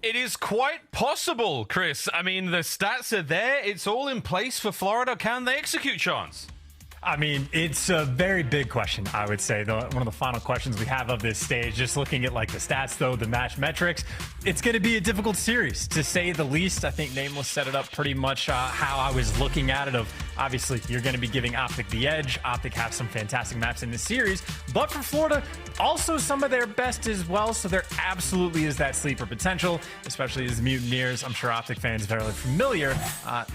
It is quite possible, Chris. I mean, the stats are there. It's all in place for Florida. Can they execute, Chance? I mean, it's a very big question, I would say. One of the final questions we have of this stage, just looking at like the stats, though, the match metrics, it's going to be a difficult series, to say the least. I think Nameless set it up pretty much how I was looking at it of, obviously, you're going to be giving OpTic the edge. OpTic have some fantastic maps in this series, but for Florida, also some of their best as well, so there absolutely is that sleeper potential, especially as Mutineers. I'm sure OpTic fans fairly familiar,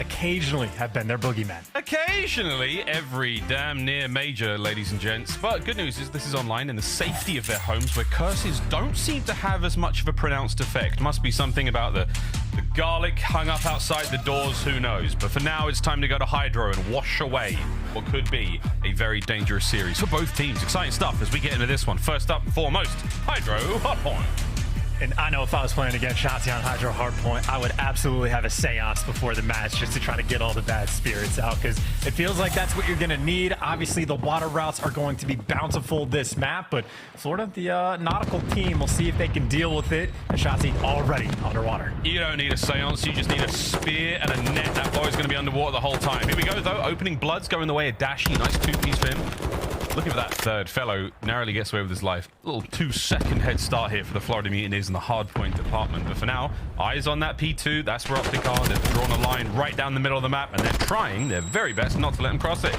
occasionally have been their boogeyman. Occasionally, every damn near major, ladies and gents. But good news is this is online in the safety of their homes, where curses don't seem to have as much of a pronounced effect. Must be something about the garlic hung up outside the doors, who knows. But for now, it's time to go to HyDra and wash away what could be a very dangerous series for both teams. Exciting stuff as we get into this one. First up and foremost, HyDra Hardpoint. And I know if I was playing against Shotzzy on HyDra Hardpoint, I would absolutely have a seance before the match just to try to get all the bad spirits out, because it feels like that's what you're going to need. Obviously, the water routes are going to be bountiful this map, but Florida, the nautical team, will see if they can deal with it. And Shotzzy already underwater. You don't need a seance, you just need a spear and a net. That boy's going to be underwater the whole time. Here we go, though. Opening Bloods going the way of Dashy. Nice two-piece for him. Looking for that third fellow, narrowly gets away with his life. A little 2-second head start here for the Florida Mutineers in the hardpoint department. But for now, eyes on that P2. That's where OpTic are. They've drawn a line right down the middle of the map, and they're trying their very best not to let him cross it.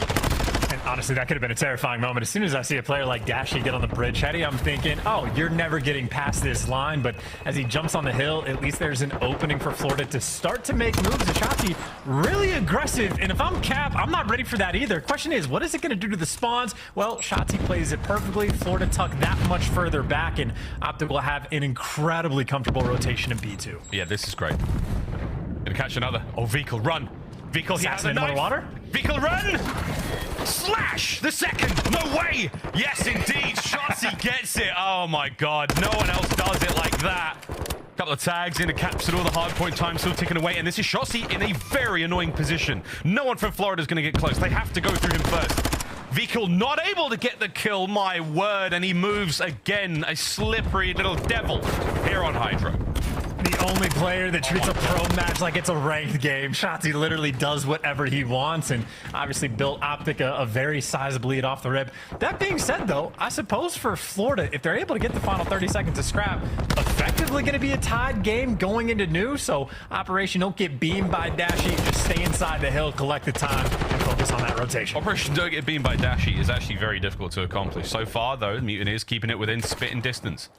And honestly, that could have been a terrifying moment. As soon as I see a player like Dashy get on the bridge heady, I'm thinking, oh, you're never getting past this line. But as he jumps on the hill, at least there's an opening for Florida to start to make moves. And Shotzzy really aggressive. And if I'm Cap, I'm not ready for that either. Question is, what is it going to do to the spawns? Well, Shotzzy plays it perfectly. Florida tucked that much further back, and OpTic will have an incredibly comfortable rotation in B2. Yeah, this is great. Gonna catch another. Oh, Vehicle, run. Vehicle, he has a knife. Water. Vehicle, run! Slash! The second! No way! Yes, indeed! Shotzzy gets it! Oh my god, no one else does it like that. Couple of tags in to capture all the hardpoint time still ticking away, and this is Shotzzy in a very annoying position. No one from Florida is going to get close. They have to go through him first. Vehicle not able to get the kill, my word, and he moves again. A slippery little devil here on HyDra. The only player that treats a pro match like it's a ranked game. Shotzzy literally does whatever he wants, and obviously built OpTic a very sizable lead off the rip. That being said, though, I suppose for Florida, if they're able to get the final 30 seconds to scrap, effectively going to be a tied game going into new. So Operation don't get beamed by Dashy, just stay inside the hill, collect the time, and focus on that rotation. Operation don't get beamed by Dashy is actually very difficult to accomplish. So far, though, the Mutineers keeping it within spitting distance.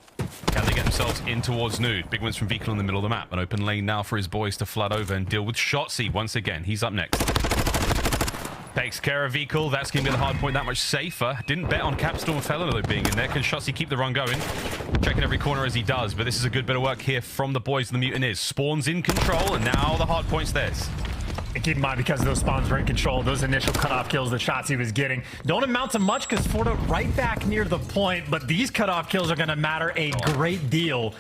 Can they get themselves in towards Nude? Big wins from Vehicle in the middle of the map. An open lane now for his boys to flood over and deal with Shotzzy once again. He's up next. Takes care of Vehicle. That's going to be the hard point that much safer. Didn't bet on Capstorm Fellow though being in there. Can Shotzzy keep the run going? Checking every corner as he does, but this is a good bit of work here from the boys of the Mutineers. Spawns in control, and now the hard point's theirs. And keep in mind, because those spawns were in control, those initial cutoff kills that Shotzzy was getting don't amount to much because Florida right back near the point, but these cutoff kills are going to matter a great deal.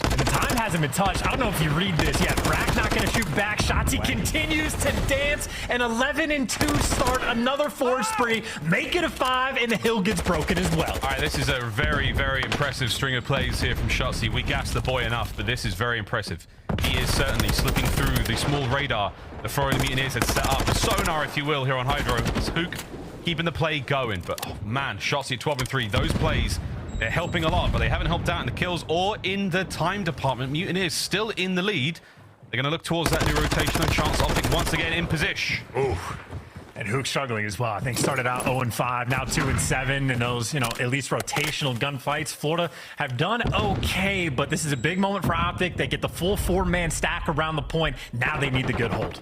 And the time hasn't been touched. I don't know if you read this yet. Brack not going to shoot back. Shotzzy continues to dance. An 11-2 start. Another 4 spree. Make it a 5, and the hill gets broken as well. All right, this is a very, very impressive string of plays here from Shotzzy. We gassed the boy enough, but this is very impressive. He is certainly slipping through the small radar the Florida Mutineers had set up. The sonar, if you will, here on HyDra. It's Huke keeping the play going. But, oh, man, Shotzzy 12-3. Those plays, they're helping a lot, but they haven't helped out in the kills or in the time department. Mutineers still in the lead. They're going to look towards that new rotation and chance OpTic once again in position. Ooh. And Huke struggling as well. I think started out 0-5, now 2-7 in those, at least rotational gunfights. Florida have done okay, but this is a big moment for OpTic. They get the full 4-man stack around the point. Now they need the good hold.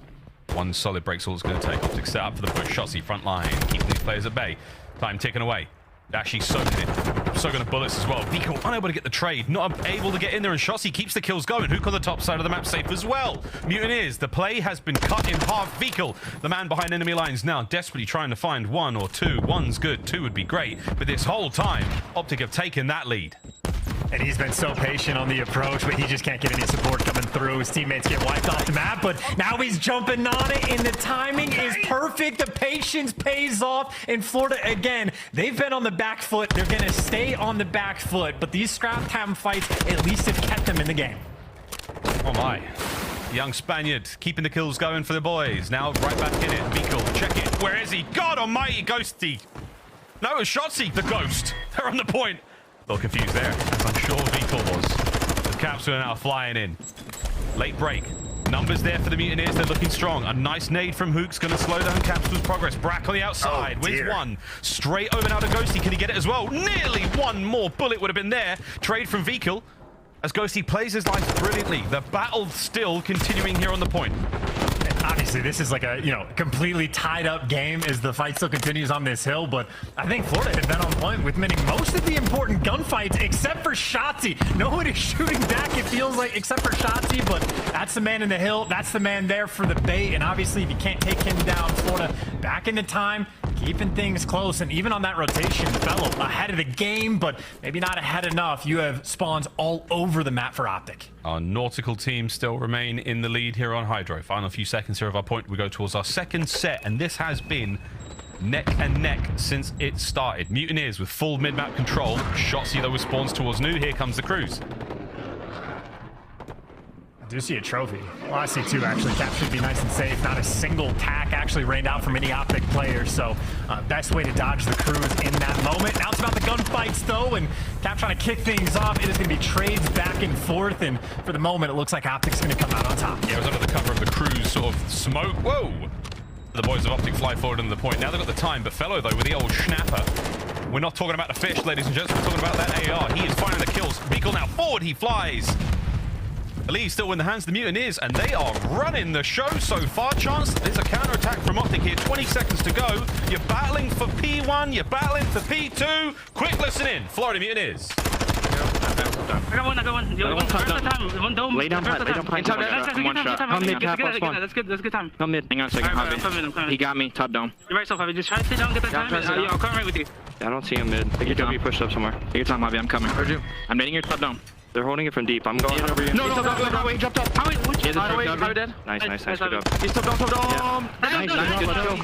One solid break's all it's going to take. OpTic set up for the push. Shotzzy front line, keeping these players at bay. Time ticking away. Dashy soaking it. Soaking the bullets as well. Vehicle unable to get the trade. Not able to get in there, and Shotzzy keeps the kills going. Huke on the top side of the map safe as well. Mutineers, the play has been cut in half. Vehicle, the man behind enemy lines now, desperately trying to find 1 or 2. 1's good, 2 would be great. But this whole time, OpTic have taken that lead. And he's been so patient on the approach, but he just can't get any support coming through. His teammates get wiped off the map, but now he's jumping on it, and the timing is perfect. The patience pays off. And Florida, again, they've been on the back foot. They're going to stay on the back foot, but these scrap time fights at least have kept them in the game. Oh my. Young Spaniard keeping the kills going for the boys. Now right back in it. Vikal, check it. Where is he? God almighty, Ghosty. No, it was Shotzzy, the ghost. They're on the point. A little confused there, as I'm sure Vikal was. The Caps are now flying in. Late break. Numbers there for the Mutineers. They're looking strong. A nice nade from Huke's going to slow down Caps's progress. Brack on the outside. Wins one. Straight over now to Ghosty. Can he get it as well? Nearly one more bullet would have been there. Trade from Vikal as Ghosty plays his life brilliantly. The battle still continuing here on the point. Obviously, this is like a, completely tied up game as the fight still continues on this hill, but I think Florida had been on point with winning most of the important gunfights except for Shotzzy. Nobody's shooting back, it feels like, except for Shotzzy, but that's the man in the hill. That's the man there for the bait, and obviously, if you can't take him down, Florida back into time, keeping things close, and even on that rotation, Fellow ahead of the game, but maybe not ahead enough. You have spawns all over the map for OpTic. Our nautical team still remain in the lead here on HyDra. Final few seconds here of our point. We go towards our second set, and this has been neck and neck since it started. Mutineers with full mid-map control. Shotzzy though with spawns towards New. Here comes the cruise. I do see a trophy. Well, I see two, actually. Cap should be nice and safe. Not a single tack actually rained out from any OpTic player, so best way to dodge the cruise in that moment. Now it's about the gunfights, though, and Cap trying to kick things off. It is going to be trades back and forth, and for the moment, it looks like OpTic's going to come out on top. Yeah, it was under the cover of the cruise sort of smoke. Whoa! The boys of OpTic fly forward into the point. Now they've got the time, but Fellow, though, with the old schnapper. We're not talking about the fish, ladies and gentlemen. We're talking about that AR. He is finding the kills. Vikal now forward. He flies. The lead still in the hands of the Mutineers, and they are running the show so far. Chance, there's a counter-attack from OpTic here. 20 seconds to go. You're battling for P1. You're battling for P2. Quick listen in. Florida Mutineers. I got one. You want time. One dome. Lay down tight. One shot. Come mid, tap plus one. That's good time. Come mid. Hang on a second, Javi. He got me. Top dome. You're right, so Javi. Just try to stay down, get that time. Yeah, I'll come right with you. I don't see him mid. Take your time. Be pushed up somewhere. Take your time, Javi. I'm coming. Heard you. I'm hitting your top dome. They're holding it from deep. I'm going over you. No, he dropped up. How dead? Nice. Good job. He's top dome. Nice.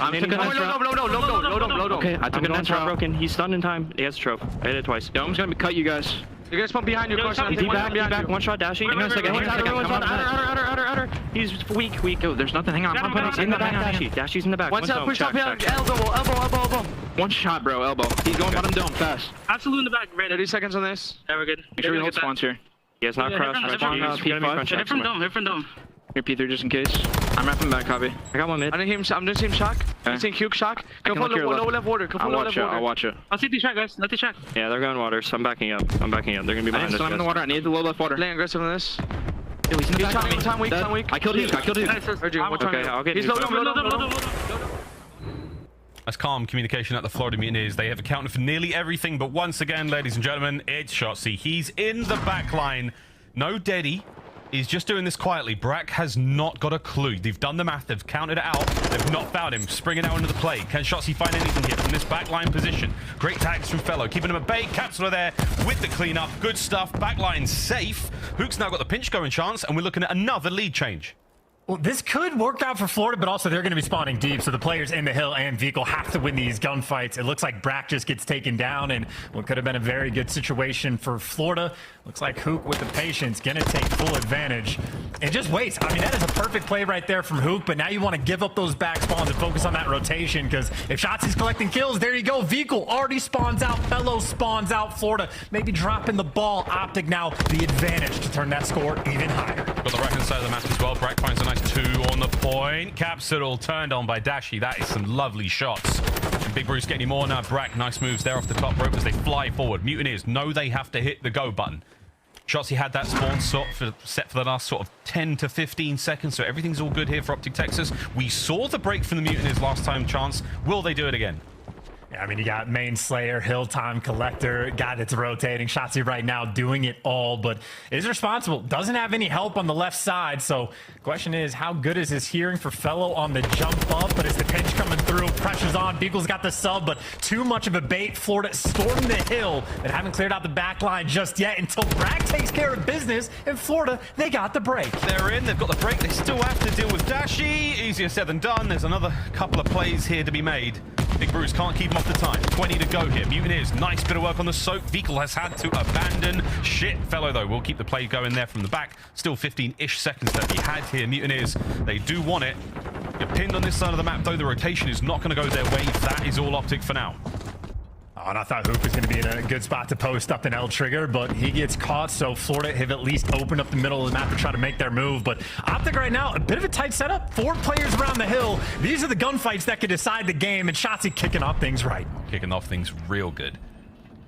I'm taking a low. Okay, I took a net shot broken. He's stunned in time. He has a trophy. I hit it twice. Dome's gonna cut you guys. You guys pump behind you. He back. One shot, Dashy. Hang on a second. Outer. He's weak. Oh, there's nothing. Hang on. In the back, Dashy. Dashy's in the back. One shot, push up here. Elbow. One shot, bro. Elbow. He's going bottom dome. Fast. Absolute in the back. Ready. 30 seconds on this. Yeah, we're good. Make sure we hold spawns here. He has not crossed. Hit from dome. Here, P3, just in case. I'm wrapping back, copy. I got one mid. I'm just seeing shock. I'm seeing Huke shock. Go for low left water. I'll watch it. I'll see these track, guys. Let the track. Yeah, they're going water, so I'm backing up. They're gonna be behind us. I'm in the water. I need the low left water. Playing aggressive on this. He's in the back. Time weak. I killed Huke. Okay, I'll get He's low. That's calm communication at the Florida Mutineers. They have accounted for nearly everything, but once again, ladies and gentlemen, it's Shotzzy. He's in the back line. No Deddy. He's just doing this quietly. Brack has not got a clue. They've done the math. They've counted it out. They've not found him. Springing out into the play. Can Shotzzy find anything here from this backline position? Great tags from Fellow. Keeping him at bay. Capsule there with the cleanup. Good stuff. Backline safe. Huke's now got the pinch going chance, and we're looking at another lead change. Well, this could work out for Florida, but also they're going to be spawning deep, so the players in the hill and Vikal have to win these gunfights. It looks like Brack just gets taken down, and what could have been a very good situation for Florida. Looks like Huke with the patience going to take full advantage and just waits. I mean, that is a perfect play right there from Huke, but now you want to give up those back spawns and focus on that rotation, because if Shotzzy's collecting kills, there you go. Vikal already spawns out. Fellow spawns out. Florida maybe dropping the ball. OpTic now the advantage to turn that score even higher. Got the right-hand side of the map as well. Brack finds a nice 2 on the point. Capsule turned on by Dashy. That is some lovely shots. And Big Bruce getting more now. Brack, nice moves there off the top rope as they fly forward. Mutineers know they have to hit the go button. Shotzzy had that spawn set for the last sort of 10 to 15 seconds, so everything's all good here for OpTic Texas. We saw the break from the Mutineers last time, Chance. Will they do it again? Yeah, I mean, you got Main Slayer, Hill Time Collector, guy that's rotating. Shotzzy right now doing it all, but is responsible. Doesn't have any help on the left side, so question is, how good is his hearing for Fellow on the jump up? But as the pinch coming through, pressure's on. Beagle's got the sub, but too much of a bait. Florida storming the hill and haven't cleared out the back line just yet until Brack takes care of business. In Florida, they got the break. They're in. They've got the break. They still have to deal with Dashy. Easier said than done. There's another couple of plays here to be made. Big Bruce can't keep him half the time. 20 to go here. Mutineers, nice bit of work on the soak. Vehicle has had to abandon. Shit, fellow though. We'll keep the play going there from the back. Still 15-ish seconds to be had here. Mutineers, they do want it. You're pinned on this side of the map, though. The rotation is not going to go their way. That is all OpTic for now. Oh, and I thought Huke was going to be in a good spot to post up an L trigger, but he gets caught, so Florida have at least opened up the middle of the map to try to make their move. But OpTic right now, a bit of a tight setup. 4 players around the hill. These are the gunfights that could decide the game, and Shotzzy kicking off things right. Kicking off things real good.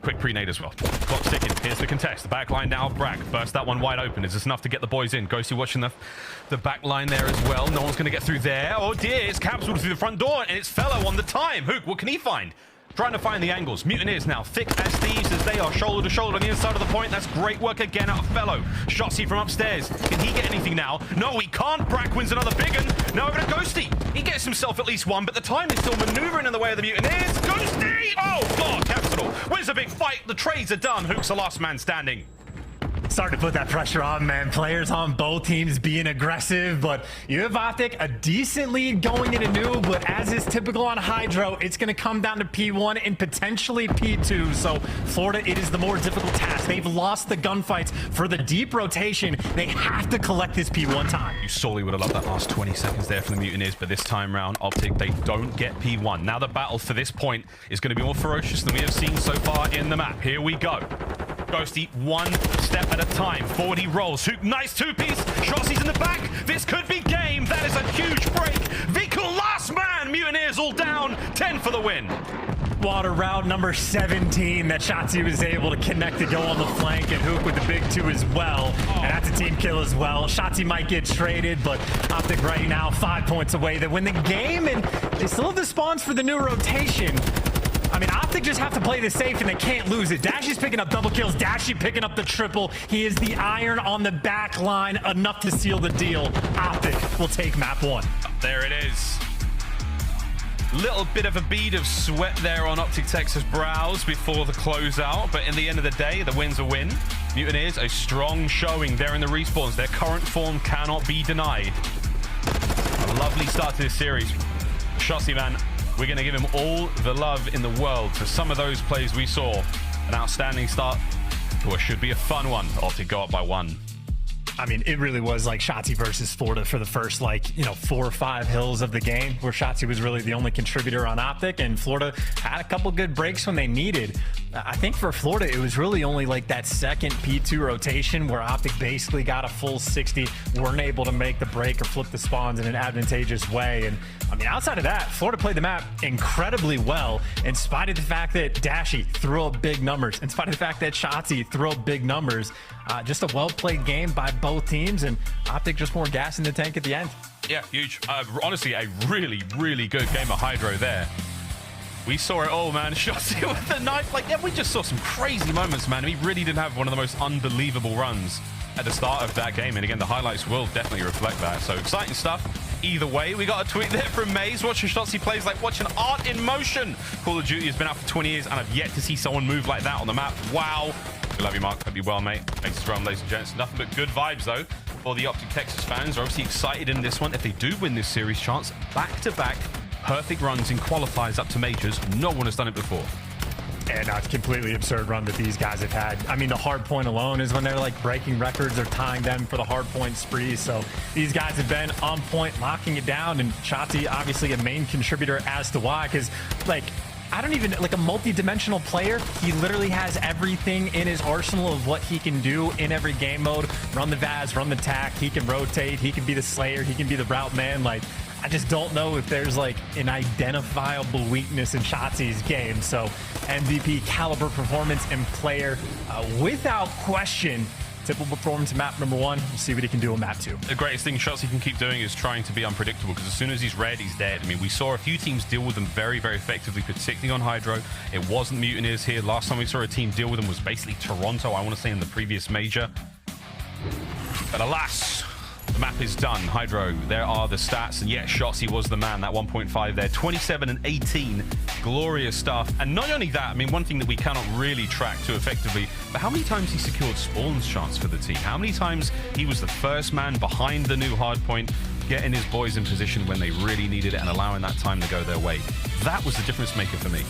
Quick pre-nade as well. Clock's ticking. Here's the contest. The back line now. Bragg burst that one wide open. Is this enough to get the boys in? Ghosty watching the back line there as well. No one's going to get through there. Oh dear, it's capsuled through the front door, and it's Fellow on the time. Huke, what can he find? Trying to find the angles. Mutineers now thick as thieves as they are shoulder to shoulder on the inside of the point. That's great work again out of Fellow. Shotzzy from upstairs. Can he get anything now? No, he can't. Bragg wins another big one. Now over to Ghosty. He gets himself at least one, but the time is still maneuvering in the way of the Mutineers. Ghosty! Oh, God, Capsule wins a big fight. The trades are done. Huke's the last man standing. Starting to put that pressure on, man. Players on both teams being aggressive, but you have OpTic a decent lead going into new, but as is typical on HyDra, it's going to come down to P1 and potentially P2. So Florida, it is the more difficult task. They've lost the gunfights for the deep rotation. They have to collect this P1 time. You sorely would have loved that last 20 seconds there from the Mutineers, but this time round, OpTic, they don't get P1. Now the battle for this point is going to be more ferocious than we have seen so far in the map. Here we go. Ghosty, one step at a time. Forward he rolls. Huke, nice two-piece. Shotzy's in the back. This could be game. That is a huge break. Vehicle, last man. Mutineers all down. 10 for the win. Water route number 17 that Shotzzy was able to connect to go on the flank, and Huke with the big 2 as well. And that's a team kill as well. Shotzzy might get traded, but OpTic right now 5 points away. They win the game, and they still have the spawns for the new rotation. I mean, OpTic just have to play this safe, and they can't lose it. Dashy's picking up double kills. Dashy picking up the triple. He is the iron on the back line, enough to seal the deal. OpTic will take map 1. There it is. Little bit of a bead of sweat there on OpTic Texas brows before the closeout, but in the end of the day, the win's a win. Mutineers, a strong showing there in the respawns. Their current form cannot be denied. A lovely start to this series. Shotzzy, man, we're going to give him all the love in the world for some of those plays we saw. An outstanding start to what should be a fun one. OpTic go up by 1. I mean, it really was like Shotzzy versus Florida for the first, 4 or 5 hills of the game, where Shotzzy was really the only contributor on OpTic, and Florida had a couple good breaks when they needed. I think for Florida, it was really only like that second P2 rotation where OpTic basically got a full 60, weren't able to make the break or flip the spawns in an advantageous way. And I mean, outside of that, Florida played the map incredibly well, in spite of the fact that Dashy threw up big numbers, in spite of the fact that Shotzzy threw up big numbers. Just a well-played game by both teams, and OpTic just more gas in the tank at the end. Yeah, huge. Honestly, a really, really good game of HyDra there. We saw it all, man. Shotzzy with the knife. We just saw some crazy moments, man. He really did have one of the most unbelievable runs at the start of that game. And again, the highlights will definitely reflect that. So exciting stuff. Either way, we got a tweet there from Maze. Watching Shotzzy plays like watching art in motion. Call of Duty has been out for 20 years, and I've yet to see someone move like that on the map. Wow. We love you, Mark. Hope you're well, mate. Thanks for running, ladies and gents. Nothing but good vibes, though, for the OpTic Texas fans. They're obviously excited in this one. If they do win this series, chance back-to-back perfect runs in qualifiers up to majors. No one has done it before. And a completely absurd run that these guys have had. I mean, the hard point alone is when they're breaking records or tying them for the hard point spree. So these guys have been on point, locking it down, and Shotzzy obviously a main contributor as to why, because I don't even, a multi-dimensional player, he literally has everything in his arsenal of what he can do in every game mode. Run the Vaz, run the tack, he can rotate, he can be the Slayer, he can be the route man. I just don't know if there's an identifiable weakness in Shotzzy's game. So MVP caliber performance and player, without question, typical performance in map number 1. We'll see what he can do in map 2. The greatest thing Shotzzy can keep doing is trying to be unpredictable, because as soon as he's red, he's dead. I mean, we saw a few teams deal with them very, very effectively, particularly on HyDra. It wasn't Mutineers here. Last time we saw a team deal with them was basically Toronto, I want to say, in the previous major. But alas, the map is done. HyDra, there are the stats, and yes, Shotzzy was the man. That 1.5 there, 27 and 18, glorious stuff. And not only that, I mean, one thing that we cannot really track too effectively, but how many times he secured spawns chance for the team? How many times he was the first man behind the new hardpoint, getting his boys in position when they really needed it and allowing that time to go their way? That was the difference maker for me.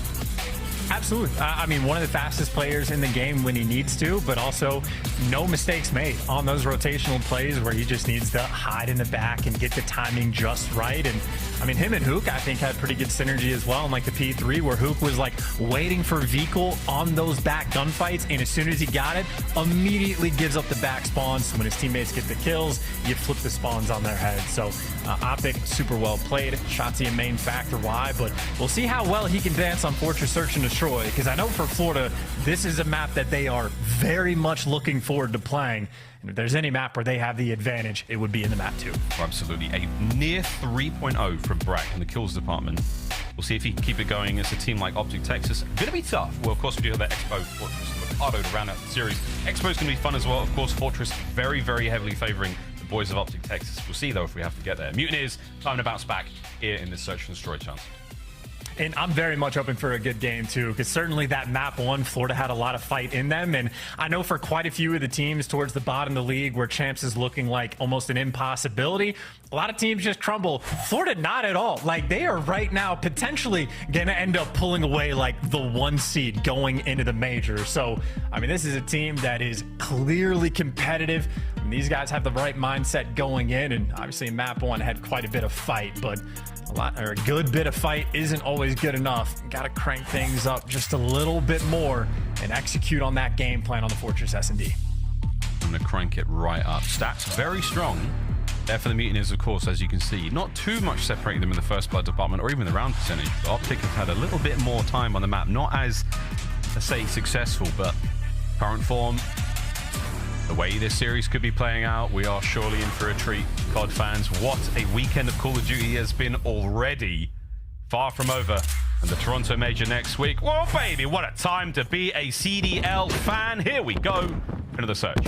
Absolutely. I mean, one of the fastest players in the game when he needs to, but also no mistakes made on those rotational plays where he just needs to hide in the back and get the timing just right. And I mean, him and Huke, I think, had pretty good synergy as well in like the P3, where Huke was like waiting for Vikul on those back gunfights, and as soon as he got it, immediately gives up the back spawns. So when his teammates get the kills, you flip the spawns on their head. So OpTic, super well played. Shotzzy a main factor why, but we'll see how well he can dance on Fortress Search and Destroy, because I know for Florida, this is a map that they are very much looking forward to playing. And if there's any map where they have the advantage, it would be in the map 2. Absolutely. A near 3.0 from Brack in the kills department. We'll see if he can keep it going as a team like OpTic Texas. Going to be tough. Well, of course, we do have that Expo, Fortress, and Ricardo to round out the series. Expo's going to be fun as well. Of course, Fortress very, very heavily favoring the boys of OpTic Texas. We'll see, though, if we have to get there. Mutineers, time to bounce back here in this Search and Destroy chance. And I'm very much hoping for a good game, too, because certainly that map 1, Florida had a lot of fight in them. And I know for quite a few of the teams towards the bottom of the league where champs is looking like almost an impossibility, a lot of teams just crumble. Florida, not at all. Like, they are right now potentially going to end up pulling away like the 1 seed going into the major. So, I mean, this is a team that is clearly competitive. I mean, these guys have the right mindset going in. And obviously, map 1 had quite a bit of fight, but a good bit of fight isn't always good enough. Got to crank things up just a little bit more and execute on that game plan on the Fortress SND. I'm going to crank it right up. Stats very strong there for the Mutineers, of course, as you can see. Not too much separating them in the first blood department or even the round percentage. But OpTic have had a little bit more time on the map. Not as, let's say, successful, but current form, the way this series could be playing out, we are surely in for a treat. COD fans, what a weekend of Call of Duty has been already. Far from over. And the Toronto Major next week. Whoa, baby, what a time to be a CDL fan. Here we go into the search.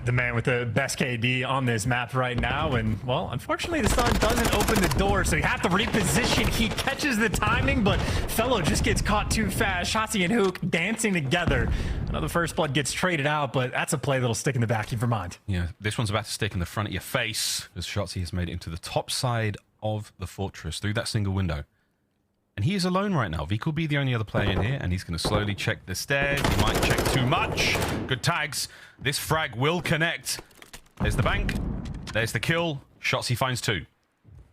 The man with the best KD on this map right now. And, well, unfortunately, the sun doesn't open the door, so you have to reposition. He catches the timing, but Fellow just gets caught too fast. Shotzzy and Huke dancing together. Another first blood gets traded out, but that's a play that'll stick in the back of your mind. Yeah, this one's about to stick in the front of your face as Shotzzy has made it into the top side of the fortress through that single window. And he is alone right now. Vikul will be the only other player in here, and he's going to slowly check the stairs. He might check too much. Good tags. This frag will connect. There's the bank. There's the kill. Shotzzy finds 2.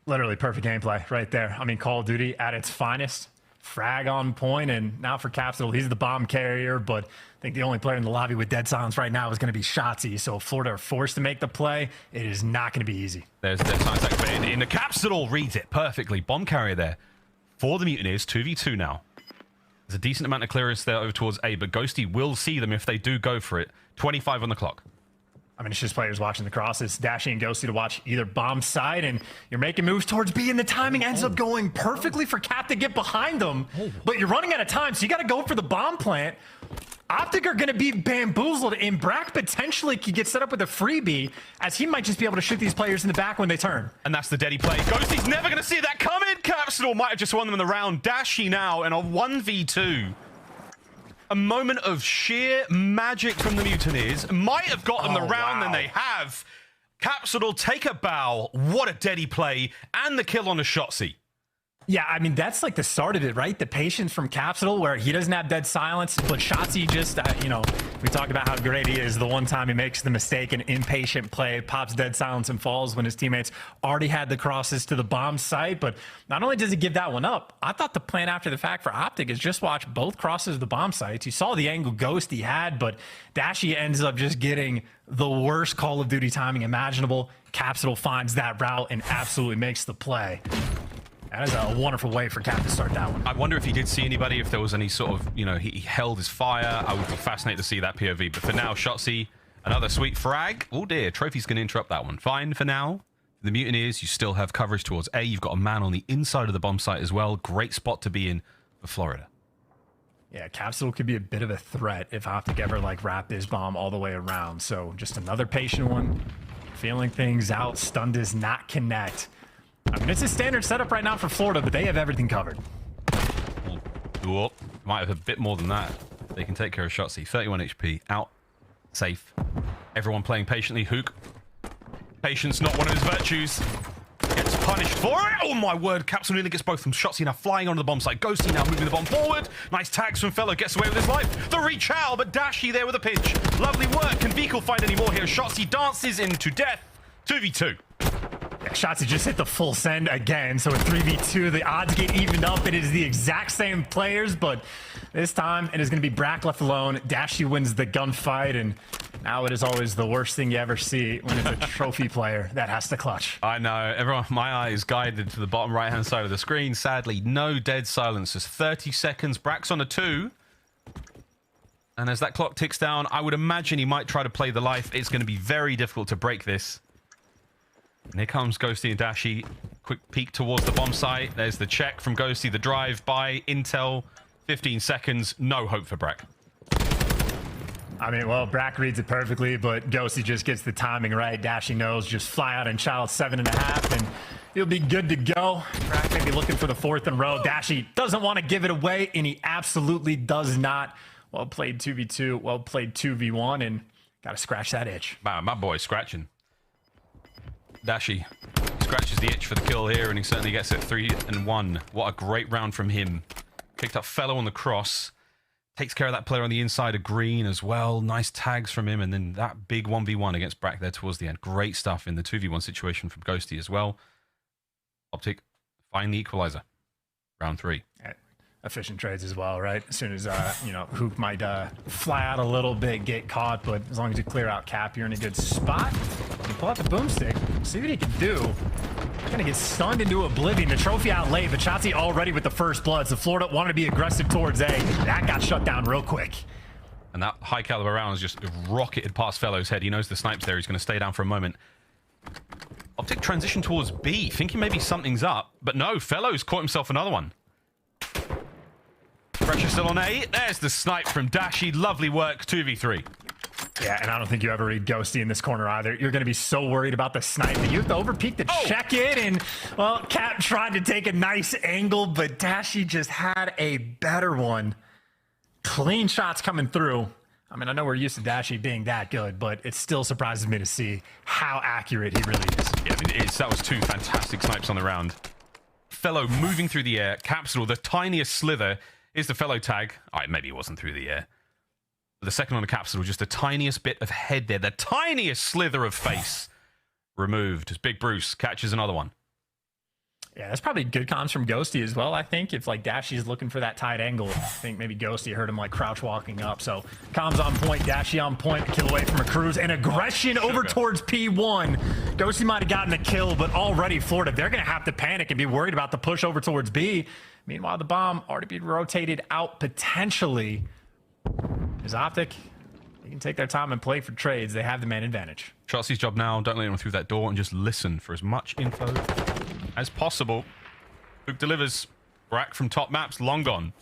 Literally perfect gameplay right there. I mean, Call of Duty at its finest. Frag on point, and now for Capsule, he's the bomb carrier, but I think the only player in the lobby with dead silence right now is going to be Shotzzy. So if Florida are forced to make the play, it is not going to be easy. There's dead silence activated in the Capsule. Reads it perfectly. Bomb carrier there. For the Mutineers, 2v2 now. There's a decent amount of clearance there over towards A, but Ghosty will see them if they do go for it. 25 on the clock. I mean, it's just players watching the crosses. Dashy and Ghosty to watch either bomb side, and you're making moves towards B, and the timing ends up going perfectly for Cap to get behind them. But you're running out of time, so you got to go for the bomb plant. OpTic are going to be bamboozled, and Brack potentially could get set up with a freebie, as he might just be able to shoot these players in the back when they turn. And that's the deady play. Ghosty's never going to see that coming. Capsule might have just won them in the round. Dashy now in a 1v2. A moment of sheer magic from the Mutineers. Might have got them the round, and they have. Capsule take a bow. What a deady play. And the kill on the Shotzzy. Yeah, I mean, that's like the start of it, right? The patience from Capsule, where he doesn't have dead silence, but Shotzzy just, you know, we talk about how great he is. The one time he makes the mistake, an impatient play, pops dead silence and falls when his teammates already had the crosses to the bomb site. But not only does he give that one up, I thought the plan after the fact for OpTic is just watch both crosses of the bomb sites. You saw the angle Ghost he had, but Dashy ends up just getting the worst Call of Duty timing imaginable. Capsule finds that route and absolutely makes the play. That is a wonderful way for Cap to start that one. I wonder if he did see anybody, if there was any sort of, you know, he held his fire. I would be fascinated to see that POV. But for now, Shotzzy, another sweet frag. Oh dear, Trophy's going to interrupt that one. Fine for now. The Mutineers, you still have coverage towards A. You've got a man on the inside of the bomb site as well. Great spot to be in for Florida. Yeah, Capsule could be a bit of a threat if OpTic ever like wrap his bomb all the way around. So just another patient one. Feeling things out. Stun does not connect. I mean, it's a standard setup right now for Florida, but they have everything covered. Whoop. Might have a bit more than that. They can take care of Shotzzy. 31 HP. Out. Safe. Everyone playing patiently. Huke. Patience, not one of his virtues. Gets punished for it. Oh my word, Capsule nearly gets both from Shotzzy now flying onto the bomb site. Ghosty now moving the bomb forward. Nice tags from Fellow, gets away with his life. The reach out, but Dashy there with a pinch. Lovely work. Can Vehicle find any more here? Shotzzy dances into death. 2v2. Shotzzy just hit the full send again, so at 3v2, the odds get evened up. It is the exact same players, but this time it is going to be Brack left alone. Dashy wins the gunfight, and now it is always the worst thing you ever see when it's a trophy player that has to clutch. I know. Everyone, my eye is guided to the bottom right-hand side of the screen. Sadly, no dead silence. Just 30 seconds. Brack's on a 2. And as that clock ticks down, I would imagine he might try to play the life. It's going to be very difficult to break this. And here comes Ghosty and Dashy. Quick peek towards the bomb site. There's the check from Ghosty. The drive by Intel. 15 seconds. No hope for Brack. I mean, well, Brack reads it perfectly, but Ghosty just gets the timing right. Dashy knows, just fly out and child 7.5, and he'll be good to go. Brack may be looking for the 4th in a row. Dashy doesn't want to give it away, and he absolutely does not. Well played 2v2, well played 2v1, and got to scratch that itch. Wow, my boy's scratching. Dashy scratches the itch for the kill here, and he certainly gets it 3-1. What a great round from him. Picked up Fellow on the cross. Takes care of that player on the inside of green as well. Nice tags from him, and then that big 1v1 against Brack there towards the end. Great stuff in the 2v1 situation from Ghosty as well. OpTic find the equalizer. Round 3. Efficient trades as well, right? As soon as, you know, Huke might fly out a little bit, get caught, but as long as you clear out Cap, you're in a good spot. You pull out the boomstick, see what he can do. Gonna get stunned into oblivion. The trophy out late, but Shotzzy already with the first blood. So Florida wanted to be aggressive towards A. That got shut down real quick. And that high caliber round is just rocketed past Fellow's head. He knows the snipe's there. He's going to stay down for a moment. OpTic transition towards B, thinking maybe something's up. But no, Fellow's caught himself another one. Pressure still on A. There's the snipe from Dashy. Lovely work, 2v3. Yeah, and I don't think you ever read Ghosty in this corner either. You're going to be so worried about the snipe that you have to overpeak to check it. And, well, Cap tried to take a nice angle, but Dashy just had a better one. Clean shots coming through. I mean, I know we're used to Dashy being that good, but it still surprises me to see how accurate he really is. Yeah, I mean, that was 2 fantastic snipes on the round. Fellow moving through the air. Capsule, the tiniest slither, is the Fellow tag. All right, maybe it wasn't through the air. The second on the Capsule, just the tiniest bit of head there. The tiniest slither of face removed as Big Bruce catches another one. Yeah, that's probably good comms from Ghosty as well, I think. If, like, Dashy's looking for that tight angle, I think maybe Ghosty heard him, like, crouch walking up. So, comms on point, Dashy on point, kill away from a cruise, and aggression over towards P1. Ghosty might have gotten the kill, but already Florida, they're going to have to panic and be worried about the push over towards B. Meanwhile, the bomb already being rotated out potentially. Is OpTic, they can take their time and play for trades. They have the man advantage. Shotzzy's job now, don't let him through that door and just listen for as much info as possible. Huke delivers. Brack from top maps, long gone.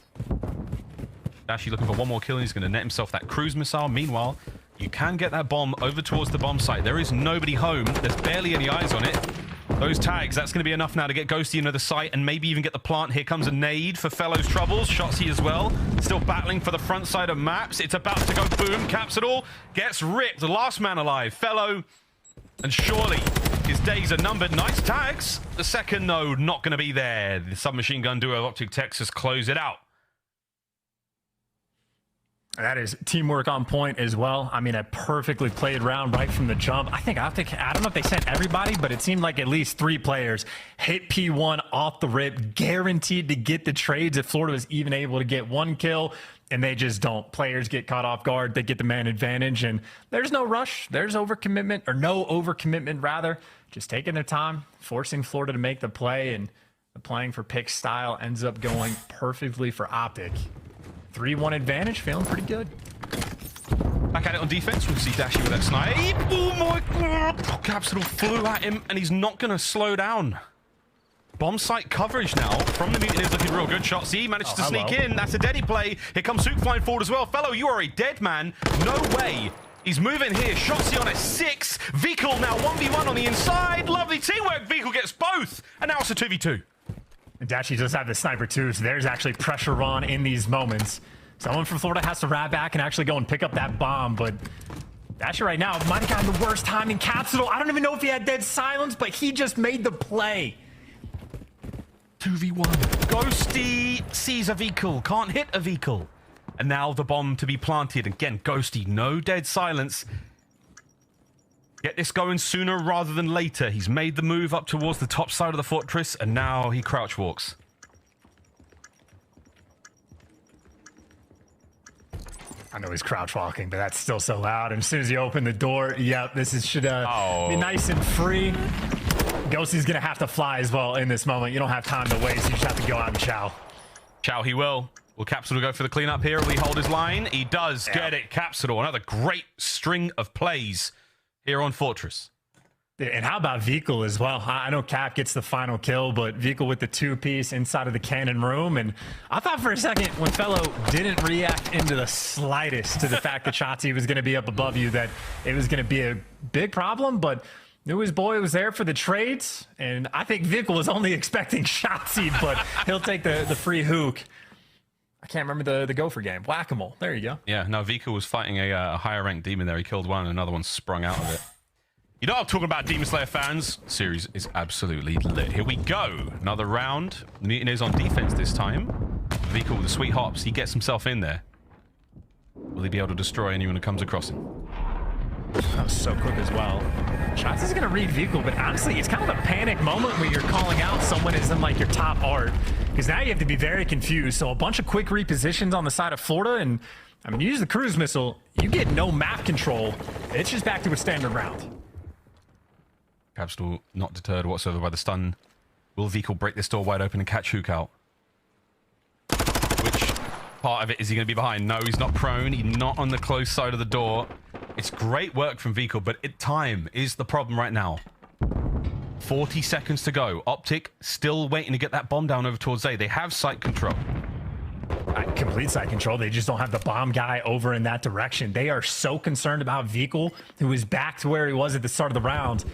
Dashy looking for one more kill, and he's going to net himself that cruise missile. Meanwhile, you can get that bomb over towards the bomb site. There is nobody home. There's barely any eyes on it. Those tags, that's going to be enough now to get Ghosty into the site and maybe even get the plant. Here comes a nade for Fellow's troubles. Shotzzy as well. Still battling for the front side of maps. It's about to go boom. Capsule gets ripped. The last man alive. Fellow. And surely his days are numbered. Nice tags. The second node not going to be there. The submachine gun duo of OpTic Texas close it out. That is teamwork on point as well. I mean, a perfectly played round right from the jump. I think OpTic, I don't know if they sent everybody, but it seemed like at least 3 players hit P1 off the rip, guaranteed to get the trades if Florida was even able to get 1 kill, and they just don't. Players get caught off guard, they get the man advantage, and there's no rush. There's overcommitment, or no overcommitment rather. Just taking their time, forcing Florida to make the play, and the playing for pick style ends up going perfectly for OpTic. 3-1 advantage, feeling pretty good. Back at it on defense. We'll see Dashy with that snipe. Oh my god! Capsule flew at him, and he's not going to slow down. Bomb site coverage now from the Mutineers looking real good. Shotzzy managed to sneak in. That's a deady play. Here comes Huke flying forward as well. Fellow, you are a dead man. No way. He's moving here. Shotzzy on a 6. Vehicle now 1v1 on the inside. Lovely teamwork. Vehicle gets both. And now it's a 2v2. And Dashy does have the sniper too, so there's actually pressure on in these moments. Someone from Florida has to wrap back and actually go and pick up that bomb, but Dashy right now might have gotten the worst time in Capsule. I don't even know if he had dead silence, but he just made the play. 2v1. Ghosty sees a vehicle, can't hit a vehicle. And now the bomb to be planted. Again, Ghosty, no dead silence. Get this going sooner rather than later. He's made the move up towards the top side of the fortress, and now he crouch walks. I know he's crouch walking, but that's still so loud. And as soon as you open the door, yep, this should be nice and free. Ghosty's gonna have to fly as well in this moment. You don't have time to waste. You just have to go out and chow. Chow he will. Will Capsule go for the cleanup here? Will he hold his line? He does get it. Capsule, another great string of plays here on Fortress. And how about Vehicle as well? I know Cap gets the final kill, but Vehicle with the 2-piece inside of the cannon room. And I thought for a second when Fellow didn't react into the slightest to the fact that Shotzzy was going to be up above you, that it was going to be a big problem, but knew his boy was there for the trades. And I think Vehicle was only expecting Shotzzy, but he'll take the free Huke. I can't remember the Gopher game. Whack-a-mole. There you go. Yeah, no, Vehicle was fighting a higher ranked demon there. He killed one and another one sprung out of it. You know what I'm talking about, Demon Slayer fans? Series is absolutely lit. Here we go. Another round. The Mutineers on defense this time. Vehicle with the sweet hops. He gets himself in there. Will he be able to destroy anyone who comes across him? That was so quick as well. Shotzzy's gonna read Vehicle, but honestly, it's kind of a panic moment where you're calling out someone is in like your top art, because now you have to be very confused. So a bunch of quick repositions on the side of Florida, and I mean, you use the cruise missile, you get no map control. It's just back to a standard round. Capsule not deterred whatsoever by the stun. Will Vehicle break this door wide open and catch Huke out? Which part of it is he going to be behind? No, he's not prone. He's not on the close side of the door. It's great work from Vehicle, but time is the problem right now. 40 seconds to go. OpTic still waiting to get that bomb down over towards A. They have site control. Complete site control. They just don't have the bomb guy over in that direction. They are so concerned about Vehicle, who is back to where he was at the start of the round,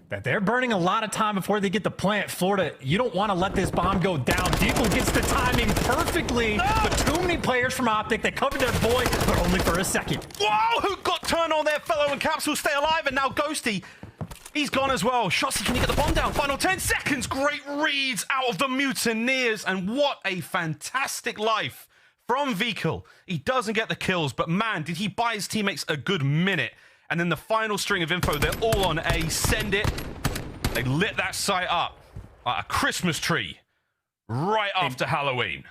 that they're burning a lot of time before they get the plant. Florida, you don't want to let this bomb go down. Vehicle gets the timing perfectly, but too many players from OpTic. They covered their boy, but only for a second. Whoa, who got turned on there? Fellow and Capsule stay alive, and now Ghosty, he's gone as well. Shotzzy, can he get the bomb down? Final 10 seconds. Great reads out of the Mutineers, and what a fantastic life from Vehicle. He doesn't get the kills, but man, did he buy his teammates a good minute. And then the final string of info, they're all on A. Send it. They lit that site up like a Christmas tree right after Halloween.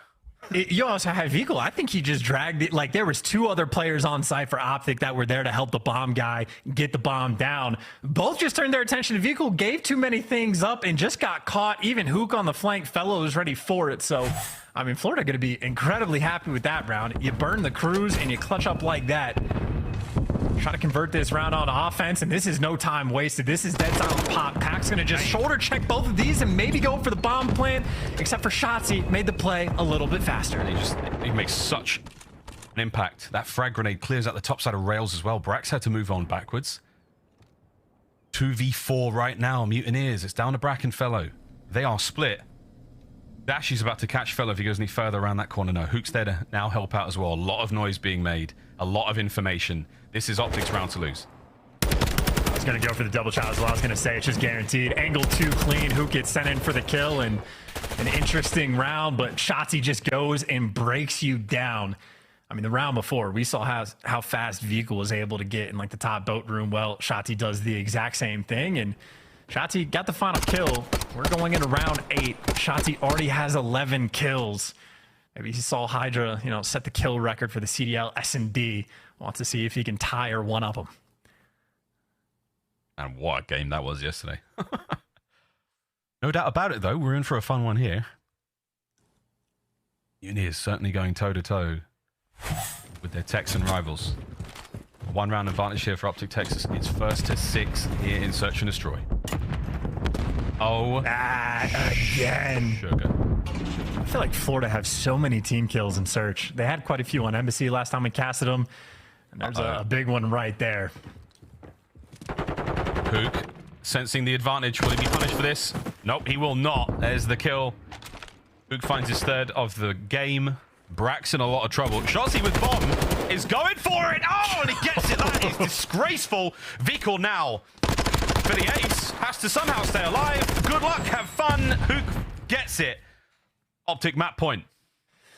You also have Vehicle. I think he just dragged it. Like, there was 2 other players on site for OpTic that were there to help the bomb guy get the bomb down. Both just turned their attention to Vehicle, gave too many things up, and just got caught. Even Huke on the flank, Fellow was ready for it. So, I mean, Florida going to be incredibly happy with that round. You burn the cruise and you clutch up like that. Try to convert this round on offense, and this is no time wasted. This is dead silent pop. Pack's gonna just shoulder check both of these and maybe go for the bomb plant, except for Shotzzy made the play a little bit faster. He makes such an impact. That frag grenade clears out the top side of rails as well. Brax had to move on backwards. 2v4 right now, Mutineers. It's down to Brack and Fellow. They are split. Dashy's about to catch Fellow if he goes any further around that corner. No, Huke's there to now help out as well. A lot of noise being made. A lot of information. This is OpTic's round to lose. I was going to go for the double shot as well. I was going to say it's just guaranteed. Angle 2 clean. Huke gets sent in for the kill, and an interesting round, but Shotzzy just goes and breaks you down. I mean, the round before, we saw how fast Vehicle was able to get in like the top boat room. Well, Shotzzy does the exact same thing, and Shotzzy got the final kill. We're going into round 8. Shotzzy already has 11 kills. Maybe he saw HyDra, you know, set the kill record for the CDL SND. Wants to see if he can tie or one-up him. And what a game that was yesterday. No doubt about it, though. We're in for a fun one here. Mutineers certainly going toe-to-toe with their Texan rivals. A 1-round advantage here for OpTic Texas. It's 1st to 6 here in Search and Destroy. Oh, again. Sugar. I feel like Florida have so many team kills in Search. They had quite a few on Embassy last time we casted them. And there's a big one right there. Huke sensing the advantage. Will he be punished for this? Nope, he will not. There's the kill. Huke finds his 3rd of the game. Brack's in a lot of trouble. Shotzzy with bomb. is going for it. Oh, and he gets it. That is disgraceful. Vical now for the ace. Has to somehow stay alive. Good luck. Have fun. Huke gets it. OpTic map point.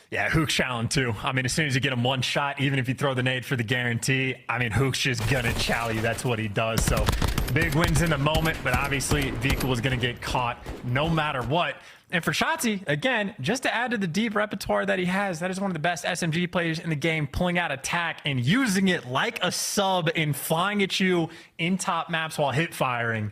Yeah, Huke's challenging too. I mean, as soon as you get him one shot, even if you throw the nade for the guarantee, I mean, Huke's just gonna chow you. That's what he does. So big wins in the moment, but obviously Vical was gonna get caught no matter what. And for Shotzzy, again, just to add to the deep repertoire that he has, that is one of the best SMG players in the game, pulling out attack and using it like a sub and flying at you in top maps while hit firing.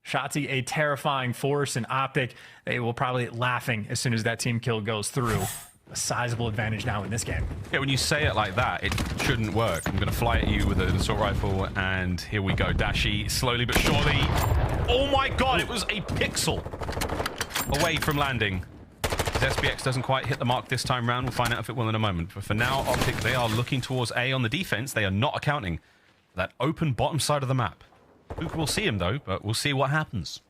Shotzzy, a terrifying force, and OpTic, they will probably laughing as soon as that team kill goes through. A sizable advantage now in this game. Yeah, when you say it like that, it shouldn't work. I'm going to fly at you with an assault rifle, and here we go. Dashy, slowly but surely. Oh my god, it was a pixel away from landing. His SBX doesn't quite hit the mark this time round. We'll find out if it will in a moment. But for now, OpTic, they are looking towards A on the defense. They are not accounting for that open bottom side of the map. Huke will see him, though, but we'll see what happens.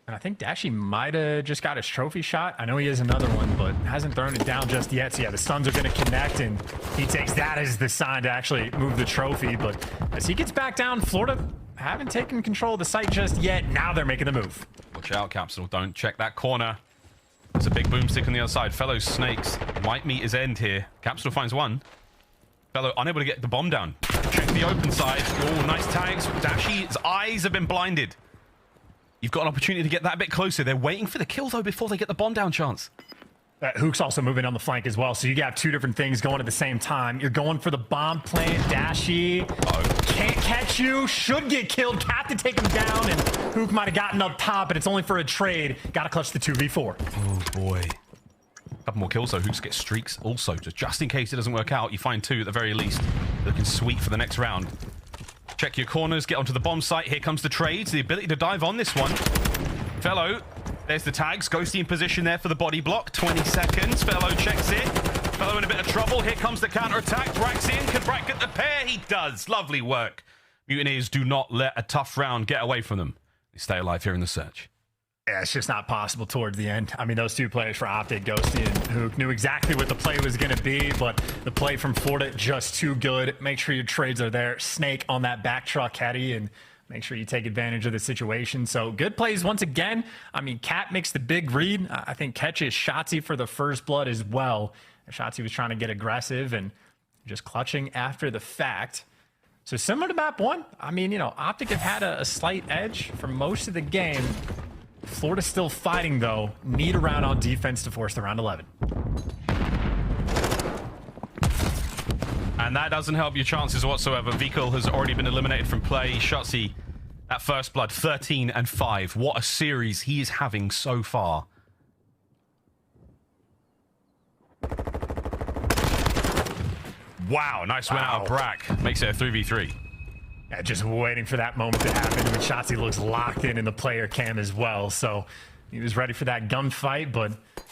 And I think Dashy might have just got his trophy shot. I know he has another one, but hasn't thrown it down just yet. So yeah, the stuns are going to connect, and he takes that as the sign to actually move the trophy. But as he gets back down, Florida haven't taken control of the site just yet. Now they're making the move. Watch out, Capsule. Don't check that corner. There's a big boomstick on the other side. Fellow Snakes might meet his end here. Capsule finds one. Fellow unable to get the bomb down. Check the open side. Oh, nice tags. Dashy's eyes have been blinded. You've got an opportunity to get that a bit closer. They're waiting for the kill, though, before they get the bomb down chance. Huke's also moving on the flank as well, so you got two different things going at the same time. You're going for the bomb plant. Dashy can't catch you, should get killed. Cap to take him down, and Huke might have gotten up top, but it's only for a trade. Got to clutch the 2v4. Oh, boy. A couple more kills, though. Huke gets streaks also. Just in case it doesn't work out, you find two at the very least. Looking sweet for the next round. Check your corners, get onto the bomb site. Here comes the trades, the ability to dive on this one. Fellow, there's the tags. Ghosty in position there for the body block. 20 seconds. Fellow checks it. Fellow in a bit of trouble. Here comes the counter-attack. Brack's in. Can Brack get the pair? He does. Lovely work. Mutineers do not let a tough round get away from them. They stay alive here in the search. Yeah, it's just not possible towards the end. I mean, those two players for OpTic, Ghosty and Huke, knew exactly what the play was going to be, but the play from Florida, just too good. Make sure your trades are there. Snake on that back truck caddy, and make sure you take advantage of the situation. So good plays once again. I mean, Cat makes the big read. I think catches Shotzzy for the first blood as well. Shotzzy was trying to get aggressive and just clutching after the fact. So similar to map one, I mean, you know, OpTic have had a slight edge for most of the game. Florida still fighting, though. Need a round on defense to force the round 11. And that doesn't help your chances whatsoever. Vical has already been eliminated from play. Shotzzy, at first blood, 13-5. What a series he is having so far. Wow, nice win out of Brack. Makes it a 3v3. Yeah, just waiting for that moment to happen. When Shotzzy looks locked in the player cam as well. So he was ready for that gunfight, but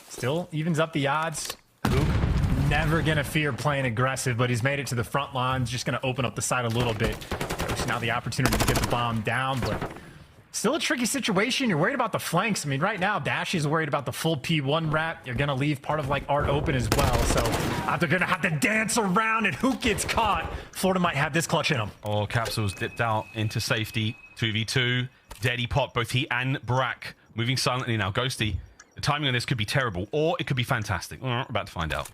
still evens up the odds. Huke never going to fear playing aggressive, but he's made it to the front lines. Just going to open up the side a little bit. So now the opportunity to get the bomb down, but still a tricky situation. You're worried about the flanks. I mean, right now, Dashy's worried about the full P1 wrap. You're going to leave part of, like, Art open as well. So they're going to have to dance around, and who gets caught? Florida might have this clutch in them. Oh, Capsule's dipped out into safety. 2v2. Daddy Pop, both he and Brack moving silently now. Ghosty, the timing on this could be terrible, or it could be fantastic. We're about to find out.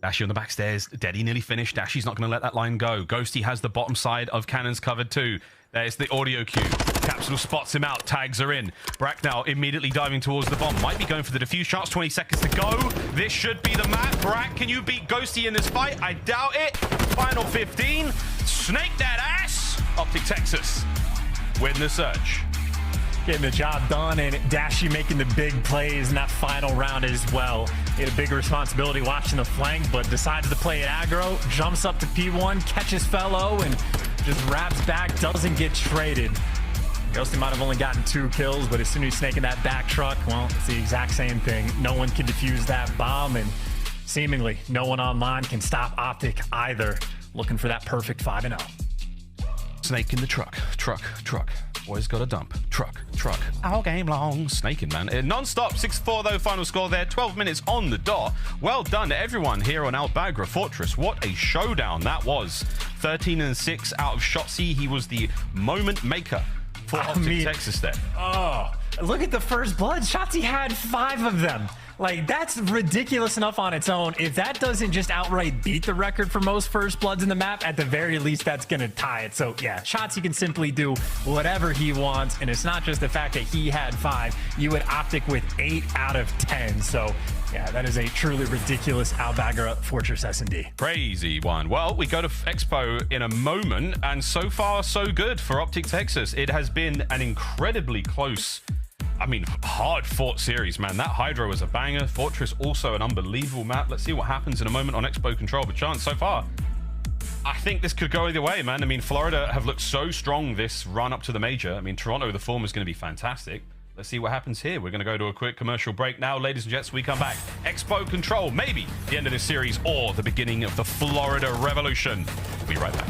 Dashy on the back stairs. Daddy nearly finished. Dashy's not going to let that line go. Ghosty has the bottom side of cannons covered too. There's the audio cue. Capsule spots him out. Tags are in. Brack now immediately diving towards the bomb. Might be going for the defuse shots. 20 seconds to go. This should be the map. Brack, can you beat Ghosty in this fight? I doubt it. Final 15. Snake that ass. OpTic Texas win the search. Getting the job done, and Dashy making the big plays in that final round as well. He had a big responsibility watching the flank, but decides to play it aggro, jumps up to P1, catches Fellow, and just wraps back, doesn't get traded. Ghosty might have only gotten 2 kills, but as soon as he's snaking that back truck, well, it's the exact same thing. No one can defuse that bomb, and seemingly no one online can stop OpTic either. Looking for that perfect 5-0. Snake in the truck. Boys got a dump. Truck. All game long. Snaking, man. Non-stop. 6-4, though, final score there. 12 minutes on the dot. Well done to everyone here on Bagra Fortress. What a showdown that was. 13-6 out of Shotzzy. He was the moment maker for OpTic Texas there. Oh, look at the first blood. Shotzzy had 5 of them. Like, that's ridiculous enough on its own. If that doesn't just outright beat the record for most first bloods in the map, at the very least, that's going to tie it. So, yeah, Shotzzy can simply do whatever he wants. And it's not just the fact that he had 5. You had OpTic with 8 out of 10. So, yeah, that is a truly ridiculous Bagra Fortress SND. Crazy one. Well, we go to Expo in a moment. And so far, so good for OpTic Texas. It has been an incredibly close, I mean, hard-fought series, man. That HyDra was a banger. Fortress also an unbelievable map. Let's see what happens in a moment on Expo Control. But Chance, so far, I think this could go either way, man. I mean, Florida have looked so strong this run up to the major. I mean, Toronto, the form is going to be fantastic. Let's see what happens here. We're going to go to a quick commercial break now. Ladies and gents, we come back. Expo Control, maybe the end of this series or the beginning of the Florida Revolution. We'll be right back.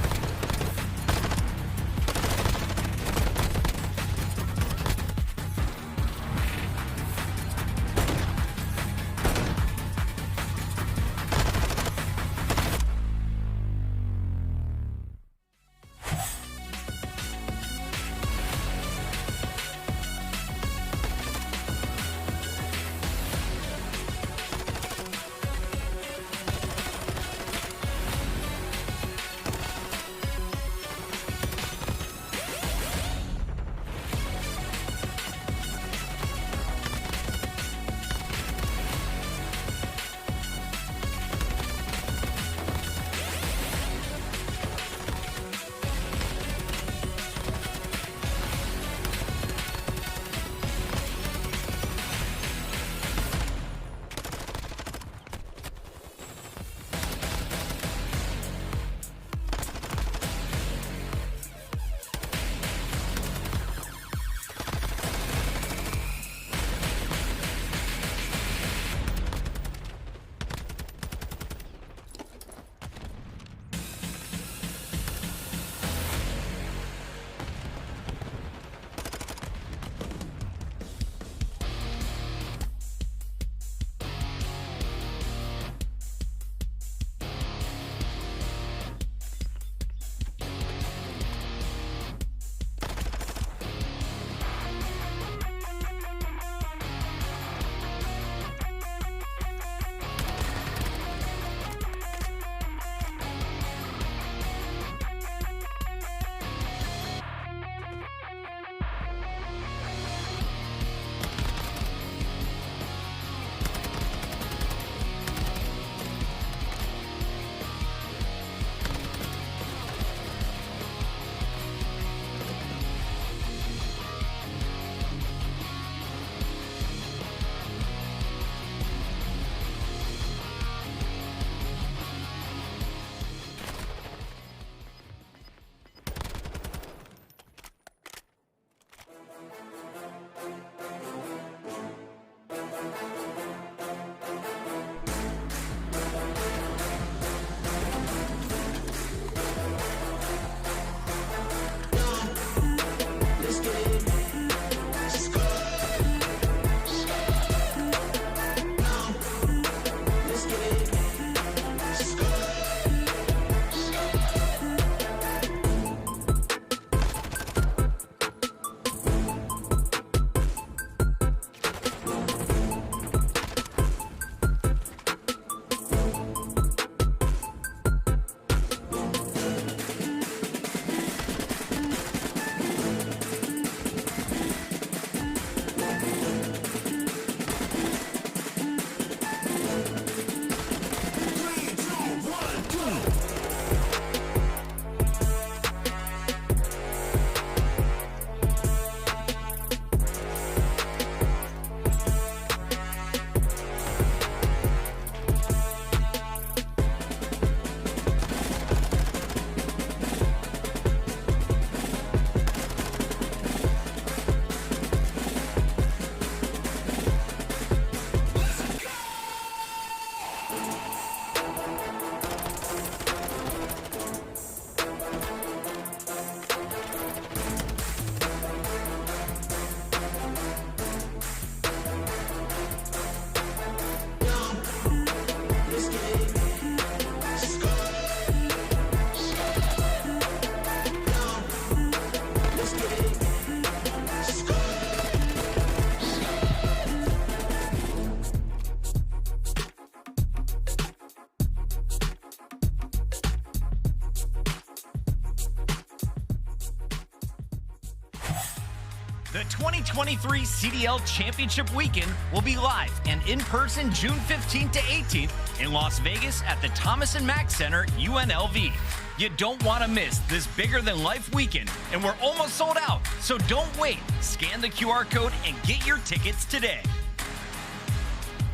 The 2023 CDL Championship Weekend will be live and in person June 15th to 18th in Las Vegas at the Thomas & Mack Center, UNLV. You don't want to miss this bigger-than-life weekend, and we're almost sold out, so don't wait. Scan the QR code and get your tickets today.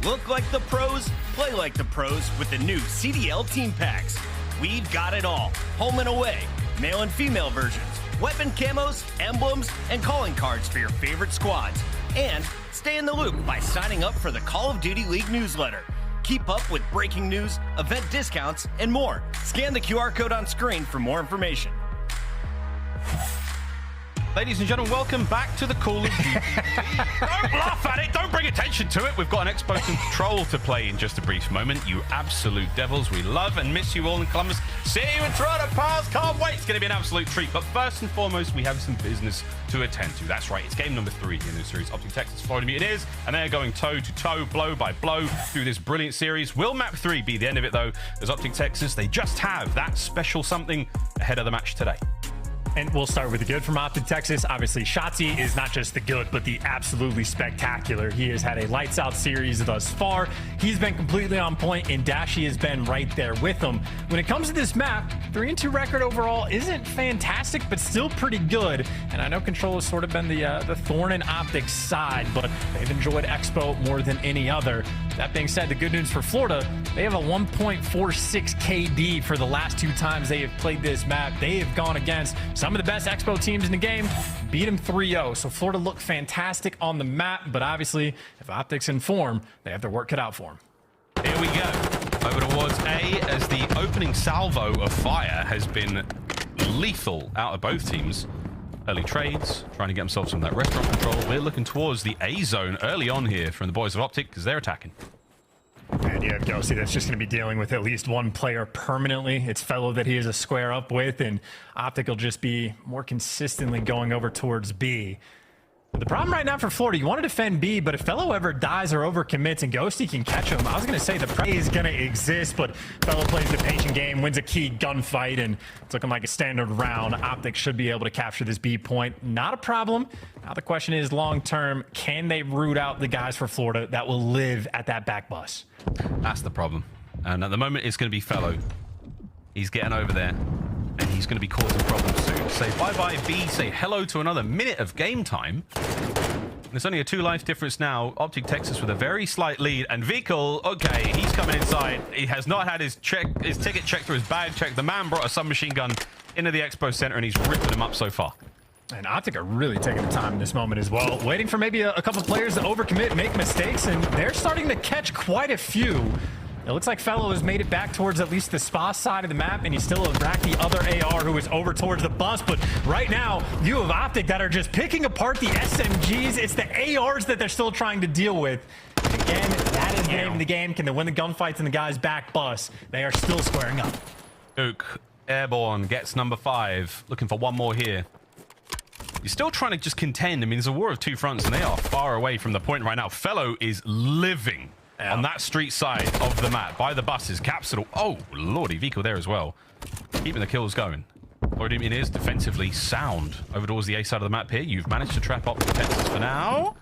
Look like the pros, play like the pros with the new CDL Team Packs. We've got it all. Home and away, male and female versions, weapon camos, emblems, and calling cards for your favorite squads. And stay in the loop by signing up for the Call of Duty League newsletter. Keep up with breaking news, event discounts, and more. Scan the QR code on screen for more information. Ladies and gentlemen, welcome back to the Call of Duty. Don't laugh at it. Don't bring attention to it. We've got an Expo Control to play in just a brief moment. You absolute devils. We love and miss you all in Columbus. See you in Toronto, pals. Can't wait. It's going to be an absolute treat. But first and foremost, we have some business to attend to. That's right. It's game number 3 in this series. OpTic Texas, Florida Mutineers, and they're going toe-to-toe, blow by blow through this brilliant series. Will map 3 be the end of it, though? As OpTic Texas, they just have that special something ahead of the match today. And we'll start with the good from OpTic Texas. Obviously, Shotzzy is not just the good, but the absolutely spectacular. He has had a lights-out series thus far. He's been completely on point, and Dashy has been right there with him. When it comes to this map, 3-2 record overall isn't fantastic, but still pretty good. And I know Control has sort of been the thorn in OpTic's side, but they've enjoyed Expo more than any other. That being said, the good news for Florida, they have a 1.46 KD for the last 2 times they have played this map. They have gone against some of the best Expo teams in the game, beat them 3-0. So Florida looked fantastic on the map, but obviously, if OpTic's in form, they have their work cut out for them. Here we go. Over towards A, as the opening salvo of fire has been lethal out of both teams. Early trades, trying to get themselves some of that restaurant control. We're looking towards the A zone early on here from the boys of OpTic because they're attacking. And you have Ghosty that's just going to be dealing with at least one player permanently. It's fellow that he is a square up with, and OpTic will just be more consistently going over towards B. The problem right now for Florida, you want to defend B, but if fellow ever dies or overcommits and Ghosty can catch him, I was going to say the prey is going to exist, but fellow plays the patient game, wins a key gunfight, and it's looking like a standard round. OpTic should be able to capture this B point. Not a problem. Now the question is, long-term, can they root out the guys for Florida that will live at that back bus? That's the problem. And at the moment, it's going to be fellow. He's getting over there. And he's going to be causing problems soon. Say bye-bye, B. Say hello to another minute of game time. There's only a 2-life difference now. OpTic Texas with a very slight lead. And Vehicle, okay, he's coming inside. He has not had his ticket checked or his bag checked. The man brought a submachine gun into the Expo Center, and he's ripping him up so far. And OpTic are really taking the time in this moment as well. Waiting for maybe a couple players to overcommit, make mistakes, and they're starting to catch quite a few. It looks like fellow has made it back towards at least the spa side of the map, and he's still racked the other AR who is over towards the bus. But right now, you have OpTic that are just picking apart the SMGs. It's the ARs that they're still trying to deal with. And again, that is the name of the game. Can they win the gunfights in the guy's back bus? They are still squaring up. Huke, airborne, gets number 5. Looking for one more here. You're still trying to just contend. I mean, there's a war of 2 fronts, and they are far away from the point right now. Fellow is living on that street side of the map by the buses. Capsule. Oh, lordy. Vehicle there as well. Keeping the kills going. Florida Mutineers defensively sound over towards the A side of the map here. You've managed to trap OpTic Texas for now.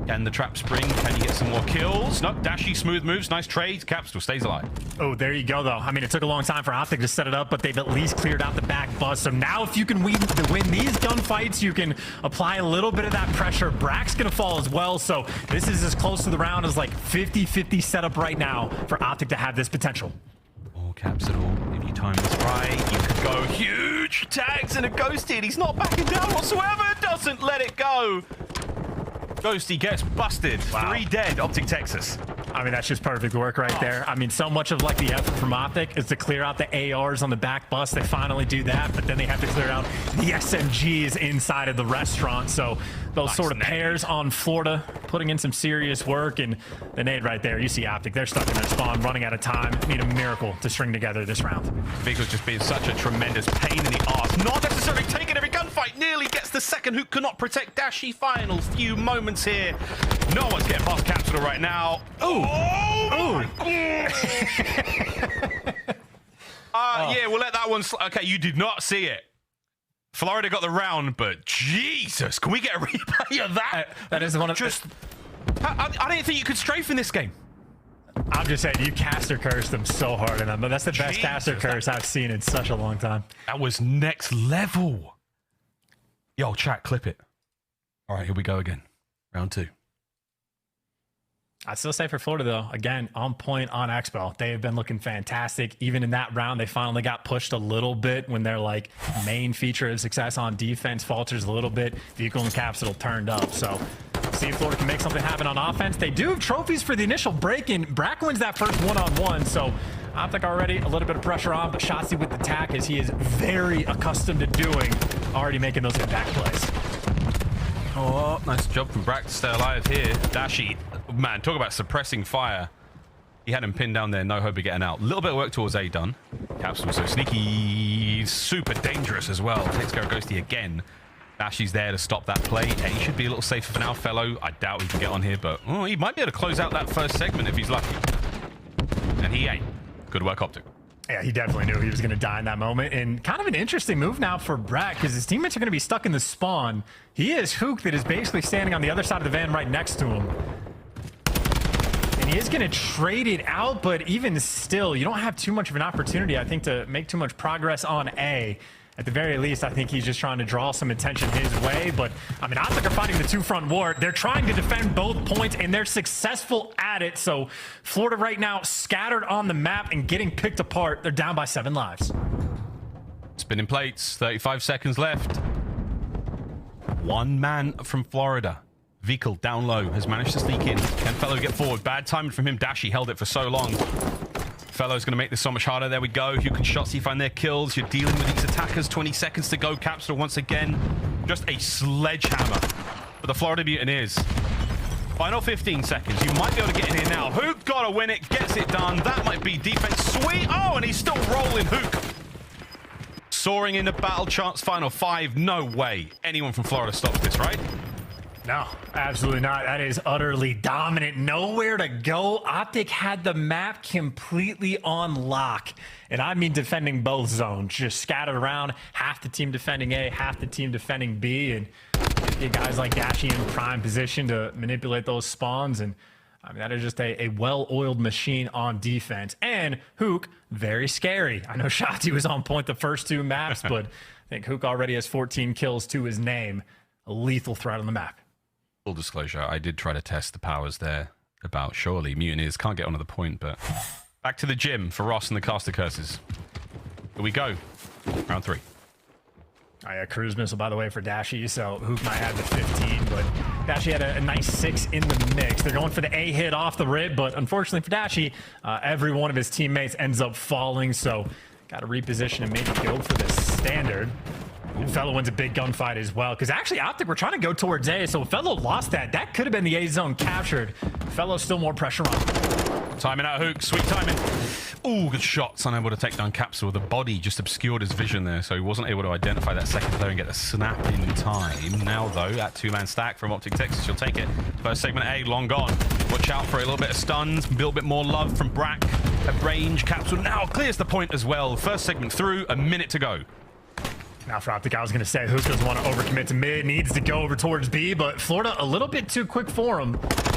Can the trap spring? Can you get some more kills? No, Dashy, smooth moves, nice trades. Capsule stays alive. Oh, there you go, though. I mean, it took a long time for OpTic to set it up, but they've at least cleared out the back bus. So now if you can win these gunfights, you can apply a little bit of that pressure. Brack's going to fall as well, so this is as close to the round as like 50-50 setup right now for OpTic to have this potential. Oh, Capsule, if you time this right, you could go huge tags and a Ghosty, and he's not backing down whatsoever. Doesn't let it go. Ghosty gets busted. Wow. 3 dead, OpTic Texas. I mean, that's just perfect work right there. I mean, so much of like the effort from OpTic is to clear out the ARs on the back bus. They finally do that, but then they have to clear out the SMGs inside of the restaurant. So those sort of pairs on Florida putting in some serious work, and the nade right there. You see OpTic, they're stuck in their spawn, running out of time. Need a miracle to string together this round. Vehicle's just being such a tremendous pain in the arse. Not necessarily taking every gunfight. Nearly gets the second. Who cannot protect Dashy. Final few moments here. No one's getting past Capsule right now. Ooh. Oh! Yeah, we'll let that one... Okay, you did not see it. Florida got the round, but Jesus, can we get a replay of that? That is one of I didn't think you could strafe in this game. I'm just saying, you caster cursed them so hard in them, but that's the best caster curse I've seen in such a long time. That was next level. Yo, chat, clip it. All right, here we go again. Round 2. I'd still say for Florida, though, again, on point on Expo. They have been looking fantastic. Even in that round, they finally got pushed a little bit when their like main feature of success on defense falters a little bit. Vehicle and Capsule turned up. So see if Florida can make something happen on offense. They do have trophies for the initial break-in. Brack wins that first one-on-one, so OpTic already a little bit of pressure on, but Shotzzy with the tack, as he is very accustomed to doing, already making those impact plays. Oh, nice job from Brack to stay alive here. Dashy, man, talk about suppressing fire. He had him pinned down there, no hope of getting out. A little bit of work towards A done. Capsule so sneaky, super dangerous as well. Takes care of Ghosty again. Dashy's there to stop that play. A should be a little safer for now. Fellow, I doubt he can get on here, but he might be able to close out that first segment if he's lucky. And he ain't. Good work, OpTic. Yeah, he definitely knew he was going to die in that moment. And kind of an interesting move now for Brack, because his teammates are going to be stuck in the spawn. He is Huke that is basically standing on the other side of the van right next to him. And he is going to trade it out, but even still, you don't have too much of an opportunity, I think, to make too much progress on A. At the very least, I think he's just trying to draw some attention his way. But, I mean, OpTic are fighting the two-front war. They're trying to defend both points, and they're successful at it. So, Florida right now scattered on the map and getting picked apart. They're down by 7 lives. Spinning plates, 35 seconds left. One man from Florida. Vehicle down low has managed to sneak in. Can Fellow get forward? Bad timing from him. Dashy held it for so long. Fellow's going to make this so much harder. There we go. Huke and Shotzzy find their kills. You're dealing with these attackers. 20 seconds to go. Capsule once again. Just a sledgehammer for the Florida Mutineers. Final 15 seconds. You might be able to get in here now. Huke got to win it. Gets it done. That might be defense. Sweet. Oh, and he's still rolling. Huke soaring into battle chance. Final 5. No way anyone from Florida stops this, right? No, absolutely not. That is utterly dominant. Nowhere to go. OpTic had the map completely on lock. And I mean defending both zones. Just scattered around. Half the team defending A, half the team defending B. And get guys like Dashy in prime position to manipulate those spawns. And I mean, that is just a well-oiled machine on defense. And Huke, very scary. I know Shotzzy was on point the first 2 maps, but I think Huke already has 14 kills to his name. A lethal threat on the map. Full disclosure, I did try to test the powers there about surely Mutineers can't get onto the point, but back to the gym for Ross and the caster curses. Here we go. Round 3. Oh, yeah, cruise missile, by the way, for Dashy, so Huke might have the 15, but Dashy had a nice 6 in the mix. They're going for the A hit off the rip, but unfortunately for Dashy, every one of his teammates ends up falling, so got to reposition and maybe go for the standard. And Fellow wins a big gunfight as well, because actually OpTic were trying to go towards A, so if Fellow lost that, that could have been the A zone captured. Fellow still more pressure on. Timing out Huke, sweet timing. Ooh, good shots. Unable to take down Capsule. The body just obscured his vision there, so he wasn't able to identify that second player and get the snap in time. Now, though, that 2-man stack from OpTic Texas, you'll take it. First segment A, long gone. Watch out for a little bit of stuns, a little bit more love from Brack at range. Capsule now clears the point as well. First segment through, a minute to go. Now for OpTic, I was going to say, Huke doesn't want to overcommit to mid, needs to go over towards B, but Florida a little bit too quick for him.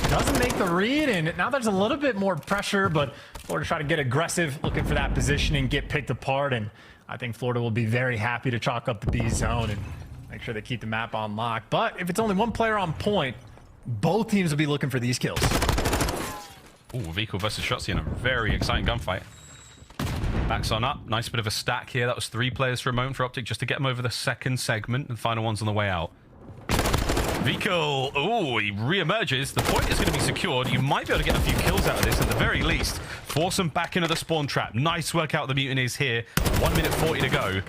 Doesn't make the read, and now there's a little bit more pressure, but Florida trying to get aggressive, looking for that positioning, get picked apart, and I think Florida will be very happy to chalk up the B zone and make sure they keep the map on lock. But if it's only one player on point, both teams will be looking for these kills. Ooh, Vehicle versus Shotzzy in a very exciting gunfight. Backs on up. Nice bit of a stack here. That was 3 players for a moment for OpTic just to get him over the second segment. And the final one's on the way out. Vehicle. Oh, he re-emerges. The point is going to be secured. You might be able to get a few kills out of this at the very least. Force them back into the spawn trap. Nice work out of the Mutineers here. 1 minute 40 to go. And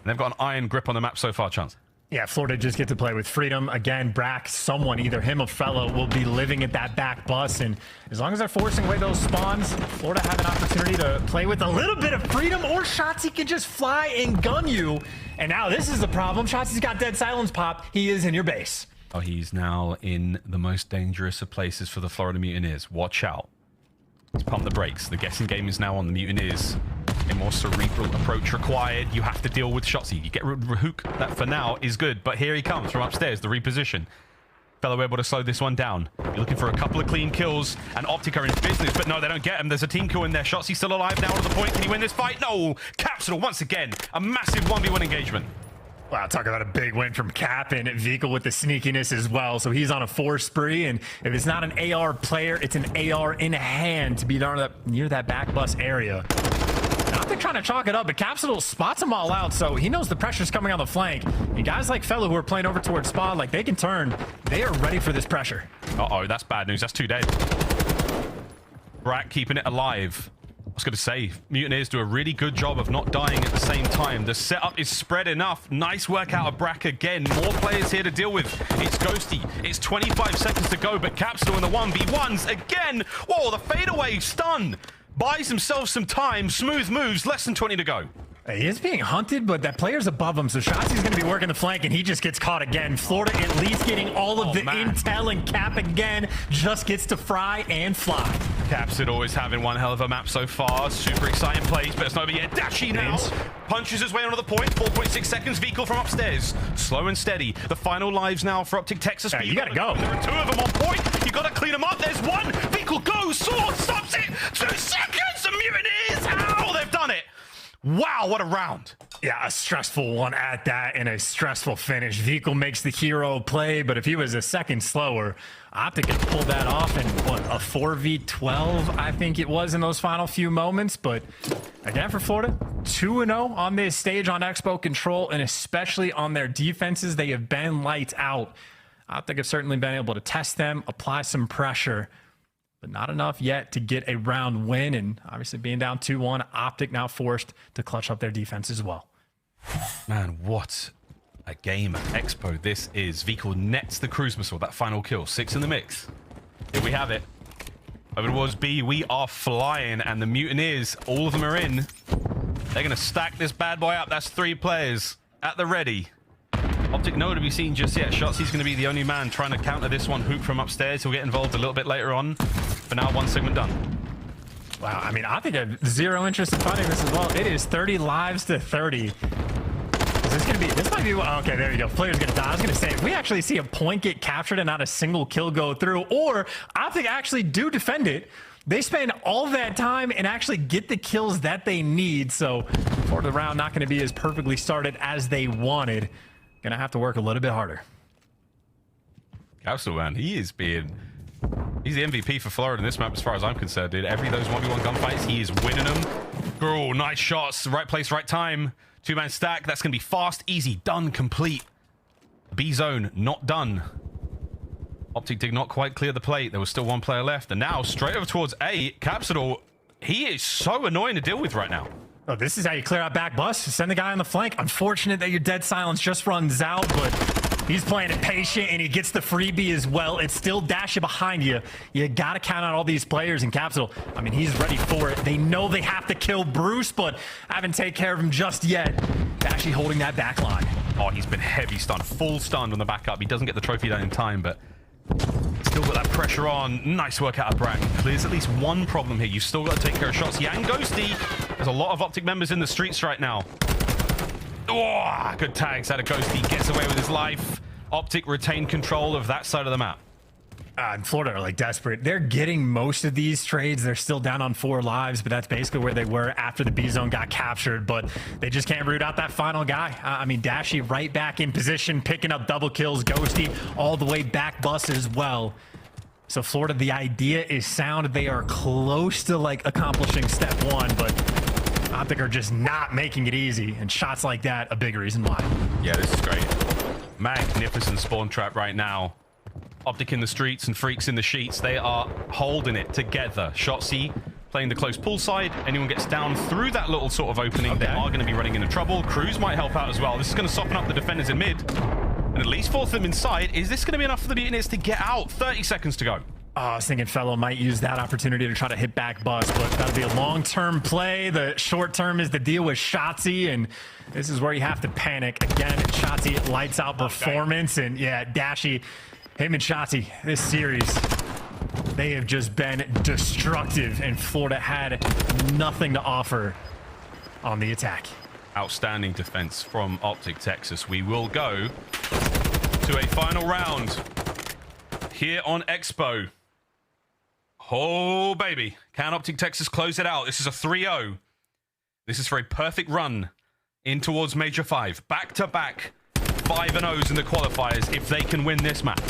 they've got an iron grip on the map so far, Chance. Yeah, Florida just get to play with freedom. Again, Brack, someone, either him or Fellow, will be living at that back bus. And as long as they're forcing away those spawns, Florida have an opportunity to play with a little bit of freedom, or Shotzzy can just fly and gun you. And now this is the problem. Shotzy's got dead silence pop. He is in your base. Oh, he's now in the most dangerous of places for the Florida Mutineers. Watch out. Let's pump the brakes. The guessing game is now on the Mutineers. A more cerebral approach required. You have to deal with Shotzzy. You get Huke, that for now is good, but here he comes from upstairs, the reposition. Fellow able to slow this one down. You're looking for a couple of clean kills, and OpTic are in business, but no, they don't get him. There's a team kill in there. Shotzzy still alive now to the point. Can he win this fight? No! Capsule once again. A massive 1v1 engagement. Wow, talk about a big win from Cap, and Vikal with the sneakiness as well. So he's on a 4 spree, and if it's not an AR player, it's an AR in hand to be near that back bus area. They're trying to chalk it up, but Capsule spots them all out, so he knows the pressure's coming on the flank. And guys like Fellow who are playing over towards Spa, like they can turn. They are ready for this pressure. Uh-oh, that's bad news. That's 2 dead. Brak keeping it alive. I was going to say, Mutineers do a really good job of not dying at the same time. The setup is spread enough. Nice work out of Brak again. More players here to deal with. It's Ghosty. It's 25 seconds to go, but Capsule in the 1v1s again. Whoa, the fadeaway stun. Buys himself some time. Smooth moves. Less than 20 to go. He is being hunted, but that player's above him, so Shotzzy's going to be working the flank, and he just gets caught again. Florida at least getting all of the intel, and Cap again just gets to fry and fly. Capsid always having one hell of a map so far. Super exciting plays, but it's not over yet. Dashy now punches his way onto the point. 4.6 seconds. Vikal from upstairs. Slow and steady. The final lives now for OpTic Texas. You gotta go. There are 2 of them on point. You gotta clean them up. There's one. Vikal goes. Sword stops it. 2 seconds. The Mutineers. How they've done it. Wow, what a round. Yeah, a stressful one at that, and a stressful finish. Vikal makes the hero play, but if he was a second slower, OpTic could pull that off in, what, a 4v12, I think it was in those final few moments. But again, for Florida, 2-0 on this stage on Expo Control, and especially on their defenses, they have been lights out. OpTic have certainly been able to test them, apply some pressure, but not enough yet to get a round win. And obviously being down 2-1, OpTic now forced to clutch up their defense as well. Man, what a game at Expo this is. Vikal nets the cruise missile, that final kill. 6 in the mix. Here we have it. Over towards B, we are flying, and the Mutineers, all of them are in. They're going to stack this bad boy up. That's 3 players at the ready. OpTic nowhere to be seen just yet. Shotzzy's going to be the only man trying to counter this one. Huke from upstairs. He'll get involved a little bit later on. For now, 1 segment done. Wow, I mean, OpTic have 0 interest in fighting this as well. It is 30 lives to 30. Is this going to be... This might be... Okay, there you go. Player's going to die. I was going to say, if we actually see a point get captured and not a single kill go through, or OpTic actually do defend it, they spend all that time and actually get the kills that they need. So, for the round, not going to be as perfectly started as they wanted. Gonna have to work a little bit harder. Capsule, man, he's the MVP for Florida in this map as far as I'm concerned, dude. Every those 1v1 gunfights, he is winning them. Oh, nice shots. Right place, right time. 2-man stack. That's gonna be fast, easy, done, complete. B zone, not done. OpTic did not quite clear the plate. There was still 1 player left. And now, straight over towards A, Capsule, he is so annoying to deal with right now. Oh, this is how you clear out back bus. Send the guy on the flank. Unfortunate that your dead silence just runs out, but he's playing it patient, and he gets the freebie as well. It's still Dashy behind you. You got to count out all these players in Capsule. I mean, he's ready for it. They know they have to kill Bruce, but haven't taken care of him just yet. Dashy holding that back line. Oh, he's been heavy stunned. Full stunned on the back up. He doesn't get the trophy done in time, but still got that pressure on. Nice work out of Brak. Clears at least 1 problem here. You've still got to take care of Shotzzy and Ghosty. There's a lot of OpTic members in the streets right now. Oh, good tags out of Ghosty. Gets away with his life. OpTic retain control of that side of the map. And Florida are like desperate. They're getting most of these trades. They're still down on 4 lives, but that's basically where they were after the B zone got captured. But they just can't root out that final guy. I mean, Dashy right back in position, picking up double kills. Ghosty all the way back bus as well. So Florida, the idea is sound. They are close to like accomplishing step 1, but OpTic are just not making it easy. And shots like that, a big reason why. Yeah, this is great. Magnificent spawn trap right now. OpTic in the streets and Freaks in the sheets. They are holding it together. Shotzzy playing the close pull side. Anyone gets down through that little sort of opening, they are going to be running into trouble. Cruz might help out as well. This is going to soften up the defenders in mid. And at least force them inside. Is this going to be enough for the Mutineers to get out? 30 seconds to go. Oh, I was thinking Fellow might use that opportunity to try to hit back bus, but that'll be a long-term play. The short-term is the deal with Shotzzy, and this is where you have to panic. Again, Shotzzy lights out performance, and yeah, Dashy, him and Shotzzy, this series, they have just been destructive, and Florida had nothing to offer on the attack. Outstanding defense from OpTic Texas. We will go to a final round here on Expo. Oh, baby. Can OpTic Texas close it out? This is a 3-0. This is for a perfect run in towards Major 5. Back-to-back 5-0s in the qualifiers if they can win this map.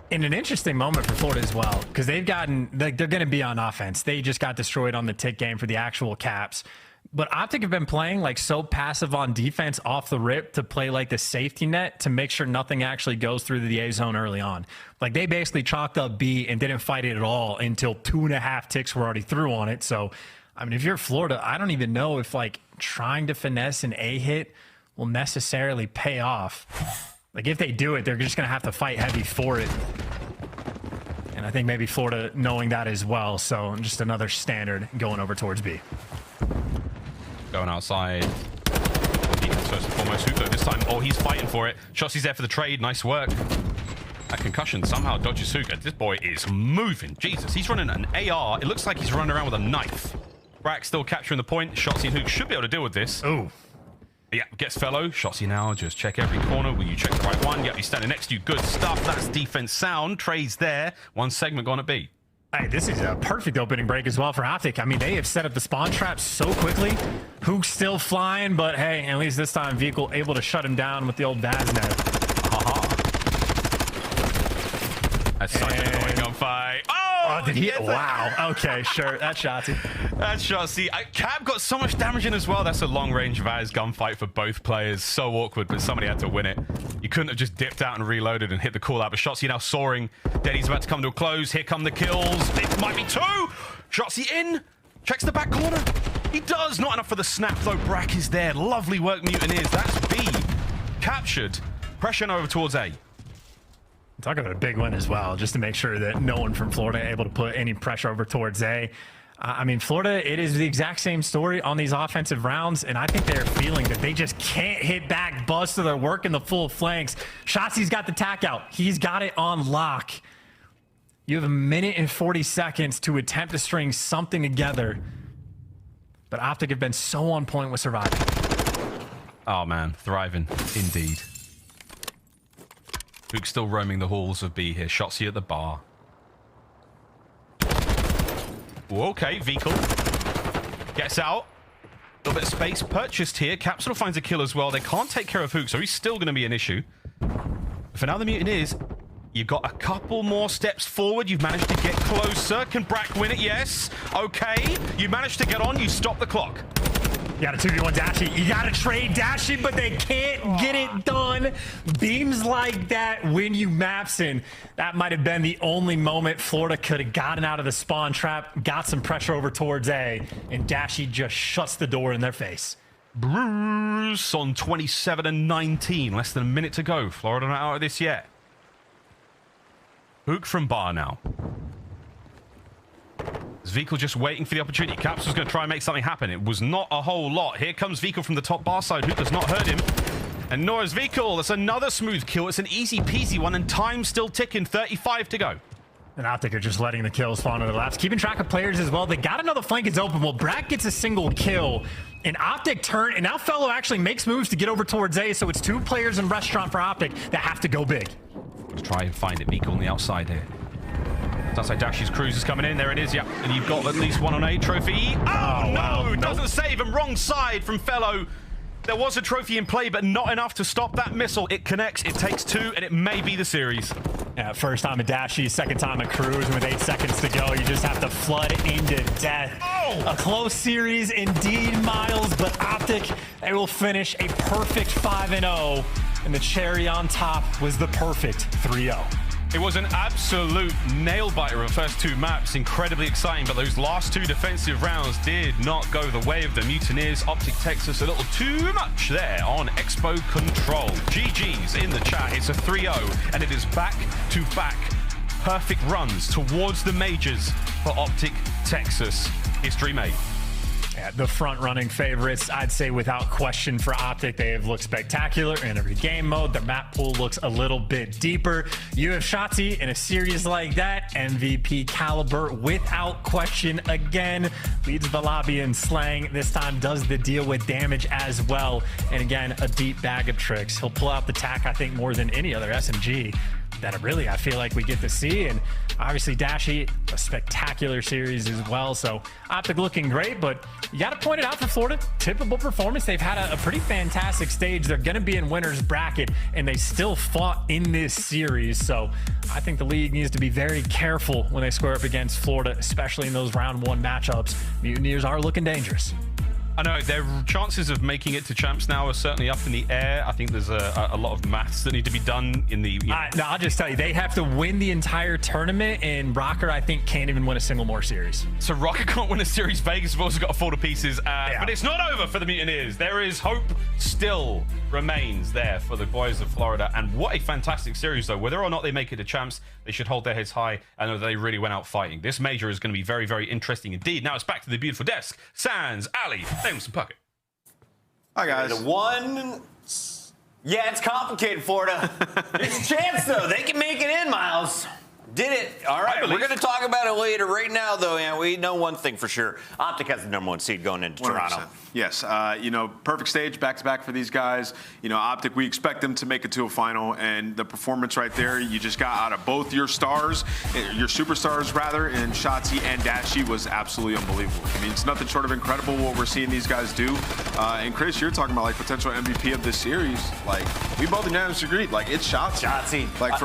In an interesting moment for Florida as well, because they're going to be on offense. They just got destroyed on the tick game for the actual caps. But OpTic have been playing like so passive on defense off the rip to play like the safety net to make sure nothing actually goes through the A zone early on. Like they basically chalked up B and didn't fight it at all until 2.5 ticks were already through on it. So, I mean, if you're Florida, I don't even know if like trying to finesse an A hit will necessarily pay off. Like if they do it, they're just going to have to fight heavy for it. And I think maybe Florida knowing that as well. So just another standard going over towards B. Going outside. Defense first and foremost. Huke this time. Oh, he's fighting for it. Shotzzy's there for the trade. Nice work. A concussion somehow dodges Huke. This boy is moving. Jesus, he's running an AR. It looks like he's running around with a knife. Brack still capturing the point. Shotzzy and Huke should be able to deal with this. Oh. Yeah, gets fellow. Shotzzy now, just check every corner. Will you check the right one? Yep, he's standing next to you. Good stuff. That's defense sound. Trades there. One segment gone at B. Hey, this is a perfect opening break as well for OpTic. I mean, they have set up the spawn trap so quickly. Huke's still flying, but hey, at least this time Vehicle able to shut him down with the old Vaznet. That's such a annoying gunfight. Oh, did he? Wow. Okay, sure. That's Shotzzy. That's Shotzzy. Cab got so much damage in as well. That's a long-range Vaz gunfight for both players. So awkward, but somebody had to win it. You couldn't have just dipped out and reloaded and hit the call out. But Shotzzy now soaring. Denny's about to come to a close. Here come the kills. It might be 2. Shotzzy in. Checks the back corner. He does. Not enough for the snap, though. Brack is there. Lovely work, Mutineers. That's B. Captured. Pressure over towards A. Talk about a big win as well, just to make sure that no one from Florida able to put any pressure over towards A. I mean, Florida, it is the exact same story on these offensive rounds, and I think they're feeling that they just can't hit back buzz, so they're working the full flanks. Shotzzy's got the tack out. He's got it on lock. You have 1 minute and 40 seconds to attempt to string something together. But OpTic have been so on point with surviving. Oh, man. Thriving. Indeed. Huke's still roaming the halls of B here. Shotzzy at the bar. Ooh, okay, Vehicle. Gets out. A little bit of space purchased here. Capsule finds a kill as well. They can't take care of Huke, so he's still going to be an issue. For now, the Mutineers, you've got a couple more steps forward. You've managed to get closer. Can Brack win it? Yes. Okay. You managed to get on. You stop the clock. You got a 2v1 Dashy. You got to trade Dashy, but they can't get it done. Beams like that when you maps in. That might have been the only moment Florida could have gotten out of the spawn trap, got some pressure over towards A, and Dashy just shuts the door in their face. Bruce on 27 and 19. Less than a minute to go. Florida not out of this yet. Huke from bar now. Vehicle just waiting for the opportunity. Caps was going to try and make something happen. It was not a whole lot. Here comes Vehicle from the top bar side. Huke does not hurt him. And nor is Vehicle. That's another smooth kill. It's an easy peasy one, and time's still ticking. 35 to go. And OpTic are just letting the kills fall into their laps. Keeping track of players as well. They got another flank. It's open. Well, Brack gets a single kill. And OpTic turn. And now Fellow actually makes moves to get over towards A. So it's 2 players in restaurant for OpTic that have to go big. Let's try and find it. Vehicle on the outside here. Outside Dashy's cruise is coming in. There it is. Yep. And you've got at least 1 on A trophy. Oh, no. Wow. Doesn't save him. Wrong side from Fellow. There was a trophy in play, but not enough to stop that missile. It connects. It takes 2, and it may be the series. Yeah, first time at Dashy, second time at Cruise, and with 8 seconds to go, you just have to flood into death. Oh! A close series indeed, Miles, but OpTic, they will finish a perfect 5-0, and the cherry on top was the perfect 3-0. It was an absolute nail-biter of the first 2 maps. Incredibly exciting, but those last 2 defensive rounds did not go the way of the Mutineers. OpTic Texas, a little too much there on Expo Control. GG's in the chat. It's a 3-0, and it is back-to-back perfect runs towards the majors for OpTic Texas. History made. Yeah, the front-running favorites, I'd say without question for OpTic. They have looked spectacular in every game mode. Their map pool looks a little bit deeper. You have Shotzzy in a series like that, MVP caliber without question again. Leads the lobby in slang. This time does the deal with damage as well. And again, a deep bag of tricks. He'll pull out the tack, I think, more than any other SMG that really I feel like we get to see. And obviously Dashy, a spectacular series as well. So OpTic looking great, but you got to point it out for Florida. Typical performance. They've had a pretty fantastic stage. They're going to be in winner's bracket, and they still fought in this series. So I think the league needs to be very careful when they square up against Florida, especially in those round 1 matchups. Mutineers are looking dangerous. I know their chances of making it to champs now are certainly up in the air. I think there's a lot of maths that need to be done in the. No, I'll just tell you, they have to win the entire tournament, and Røkkr, I think, can't even win a single more series. So Røkkr can't win a series. Vegas have also got to fall to pieces. But it's not over for the Mutineers. There is hope still remains there for the boys of Florida. And what a fantastic series, though. Whether or not they make it to champs, they should hold their heads high and know that they really went out fighting. This major is going to be very, very interesting indeed. Now it's back to the beautiful desk. Sans, Ali, James, and Puckett. Hi, guys. Yeah, it's complicated, Florida. There's a chance, though. They can make it in, Miles. Did it. All right, we're going to talk about it later. Right now, though, yeah, we know one thing for sure. OpTic has the #1 seed going into 100%. Toronto. Yes, you know, perfect stage, back-to-back for these guys. You know, OpTic, we expect them to make it to a final, and the performance right there, you just got out of both your stars, your superstars, rather, and Shotzzy and Dashy was absolutely unbelievable. I mean, it's nothing short of incredible what we're seeing these guys do. And Chris, you're talking about, like, potential MVP of this series. Like, we both unanimously agreed. Like, it's Shotzzy. Shotzzy. Like,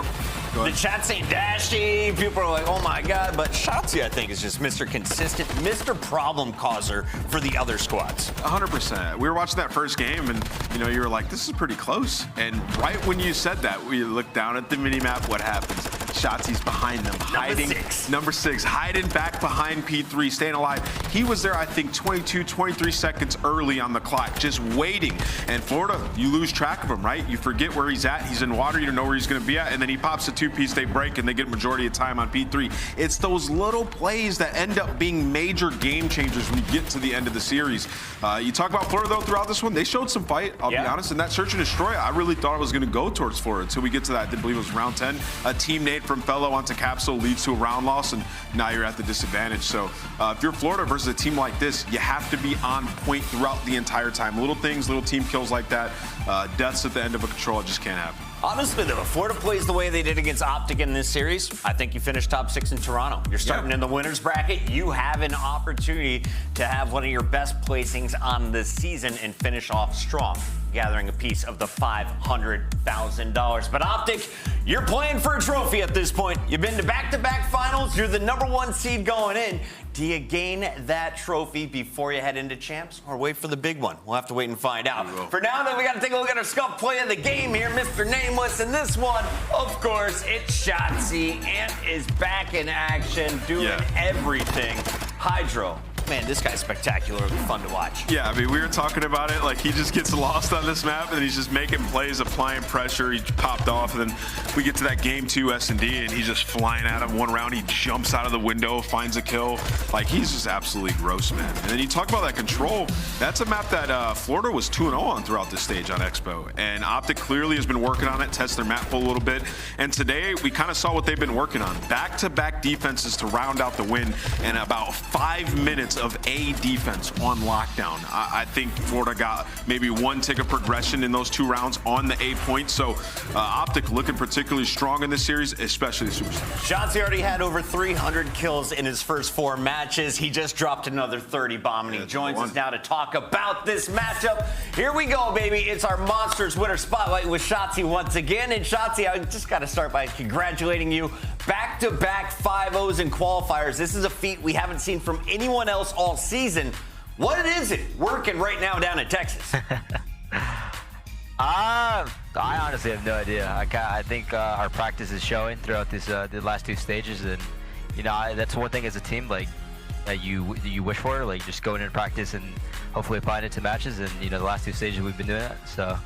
the chat saying Dashy. People are like, oh my God. But Shotzzy, I think, is just Mr. Consistent, Mr. Problem Causer for the other squads. 100%. We were watching that first game, and you know, you were like, "This is pretty close." And right when you said that, we looked down at the mini map. What happens? Shotzi's behind them, hiding. Number six, hiding back behind P3, staying alive. He was there, I think, 22, 23 seconds early on the clock, just waiting. And Florida, you lose track of him, right? You forget where he's at. He's in water. You don't know where he's going to be at, and then he pops a 2-piece. They break, and they get majority of time on P3. It's those little plays that end up being major game changers when you get to the end of the series. You talk about Florida, though, throughout this one, they showed some fight, I'll be honest. And that search and destroy, I really thought it was going to go towards Florida until we get to that. I did believe it was round 10. A team nade from Fellow onto Capsule leads to a round loss, and now you're at the disadvantage. So if you're Florida versus a team like this, you have to be on point throughout the entire time. Little things, little team kills like that, deaths at the end of a control, it just can't happen. Honestly, though, if Florida plays the way they did against OpTic in this series, I think you finish top 6 in Toronto. You're starting in the winner's bracket. You have an opportunity to have one of your best placings on the season and finish off strong, gathering a piece of the $500,000. But OpTic, you're playing for a trophy at this point. You've been to back-to-back finals. You're the #1 seed going in. Do you gain that trophy before you head into champs, or wait for the big one? We'll have to wait and find out. For now, though, we got to take a look at our scuff play of the game here, Mr. Nameless. And this one, of course, it's Shotzzy. Ant is back in action, doing everything. HyDra. Man, this guy's spectacularly fun to watch. Yeah, I mean, we were talking about it. Like, he just gets lost on this map, and he's just making plays, applying pressure. He popped off, and then we get to that game 2 S&D, and he's just flying at him. One round, he jumps out of the window, finds a kill. Like, he's just absolutely gross, man. And then you talk about that control. That's a map that Florida was 2-0 on throughout this stage on Expo. And OpTic clearly has been working on it, test their map pool a little bit. And today, we kind of saw what they've been working on. Back-to-back defenses to round out the win, and about 5 minutes of A defense on lockdown. I think Florida got maybe 1 tick of progression in those 2 rounds on the A point. So OpTic looking particularly strong in this series, especially the superstars. Shotzzy already had over 300 kills in his first 4 matches. He just dropped another 30 bomb, and he joins us now to talk about this matchup. Here we go, baby. It's our Monsters Winner Spotlight with Shotzzy once again. And Shotzzy, I just got to start by congratulating you. Back-to-back 5-0s in qualifiers. This is a feat we haven't seen from anyone else all season. What is it working right now down in Texas? I honestly have no idea. I think our practice is showing throughout this the last 2 stages, and you know that's one thing as a team like that you wish for, like just going into practice and hopefully applying it to matches. And you know the last 2 stages we've been doing that, so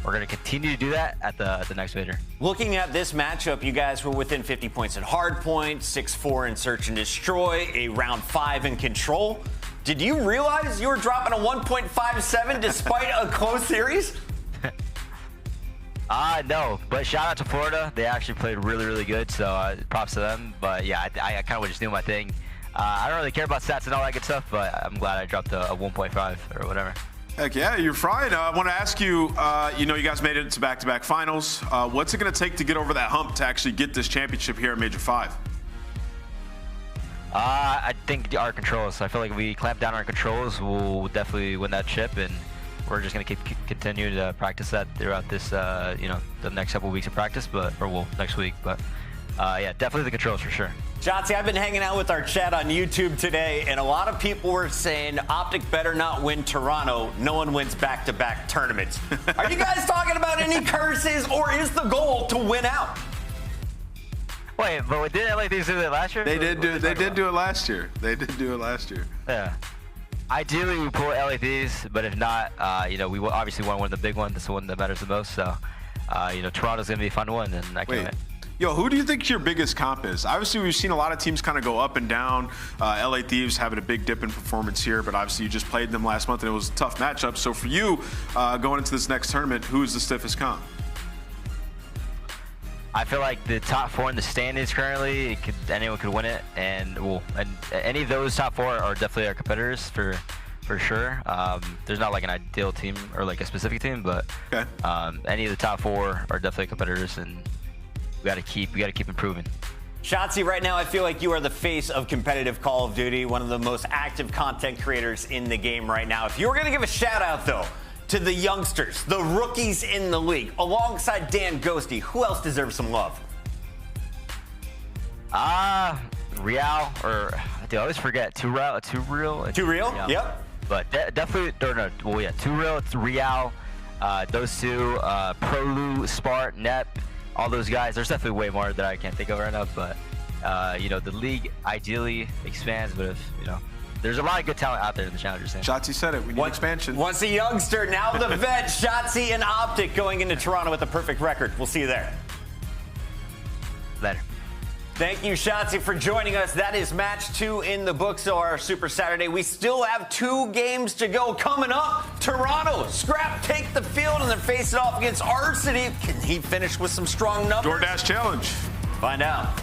we're going to continue to do that at the next major. Looking at this matchup, you guys were within 50 points in hardpoint, 6-4 in search and destroy, a round 5 in control. Did you realize you were dropping a 1.57 despite a close series? No, but shout out to Florida. They actually played really, really good, so props to them. But yeah, I kind of just knew my thing. I don't really care about stats and all that good stuff, but I'm glad I dropped a 1.5 or whatever. Heck yeah, you're fine. I want to ask you, you know, you guys made it to back-to-back finals. What's it going to take to get over that hump to actually get this championship here at Major 5? I think our controls. I feel like if we clamp down our controls, we'll definitely win that chip, and we're just going to continue to practice that throughout this, you know, the next couple of weeks of practice, next week. But yeah, definitely the controls for sure. Shotzzy, I've been hanging out with our chat on YouTube today, and a lot of people were saying OpTic better not win Toronto. No one wins back-to-back tournaments. Are you guys talking about any curses, or is the goal to win out? Wait, but didn't LA Thieves do that last year? They did do it last year. They did do it last year. Yeah. Ideally, we pull LA Thieves, but if not, you know, we obviously want to win the big one. That's the one that matters the most. So, you know, Toronto's going to be a fun one, and I can't wait. Yo, who do you think your biggest comp is? Obviously, we've seen a lot of teams kind of go up and down. LA Thieves having a big dip in performance here, but obviously you just played them last month, and it was a tough matchup. So for you, going into this next tournament, who is the stiffest comp? I feel like the top 4 in the standings currently, anyone could win it, and any of those top 4 are definitely our competitors for sure. There's not like an ideal team or like a specific team, but any of the top 4 are definitely competitors, and we gotta keep improving. Shotzzy, right now I feel like you are the face of competitive Call of Duty, one of the most active content creators in the game right now. If you were gonna give a shout out though to the youngsters, the rookies in the league, alongside Dan Ghosty, who else deserves some love? Real, or I always forget, Too Real? Yeah. Yep. But definitely, Too Real, it's Real, those two, Prolu, Spart, Nep, all those guys. There's definitely way more that I can't think of right now, but you know, the league ideally expands, but if, you know, there's a lot of good talent out there in the Challengers. Shotzzy said it. We need expansion. Once a youngster, now the vet, Shotzzy and OpTic going into Toronto with a perfect record. We'll see you there. Later. Thank you, Shotzzy, for joining us. That is match 2 in the books of our Super Saturday. We still have 2 games to go. Coming up, Toronto. Scrapz take the field and then face it off against Arsity. Can he finish with some strong numbers? DoorDash challenge. Find out.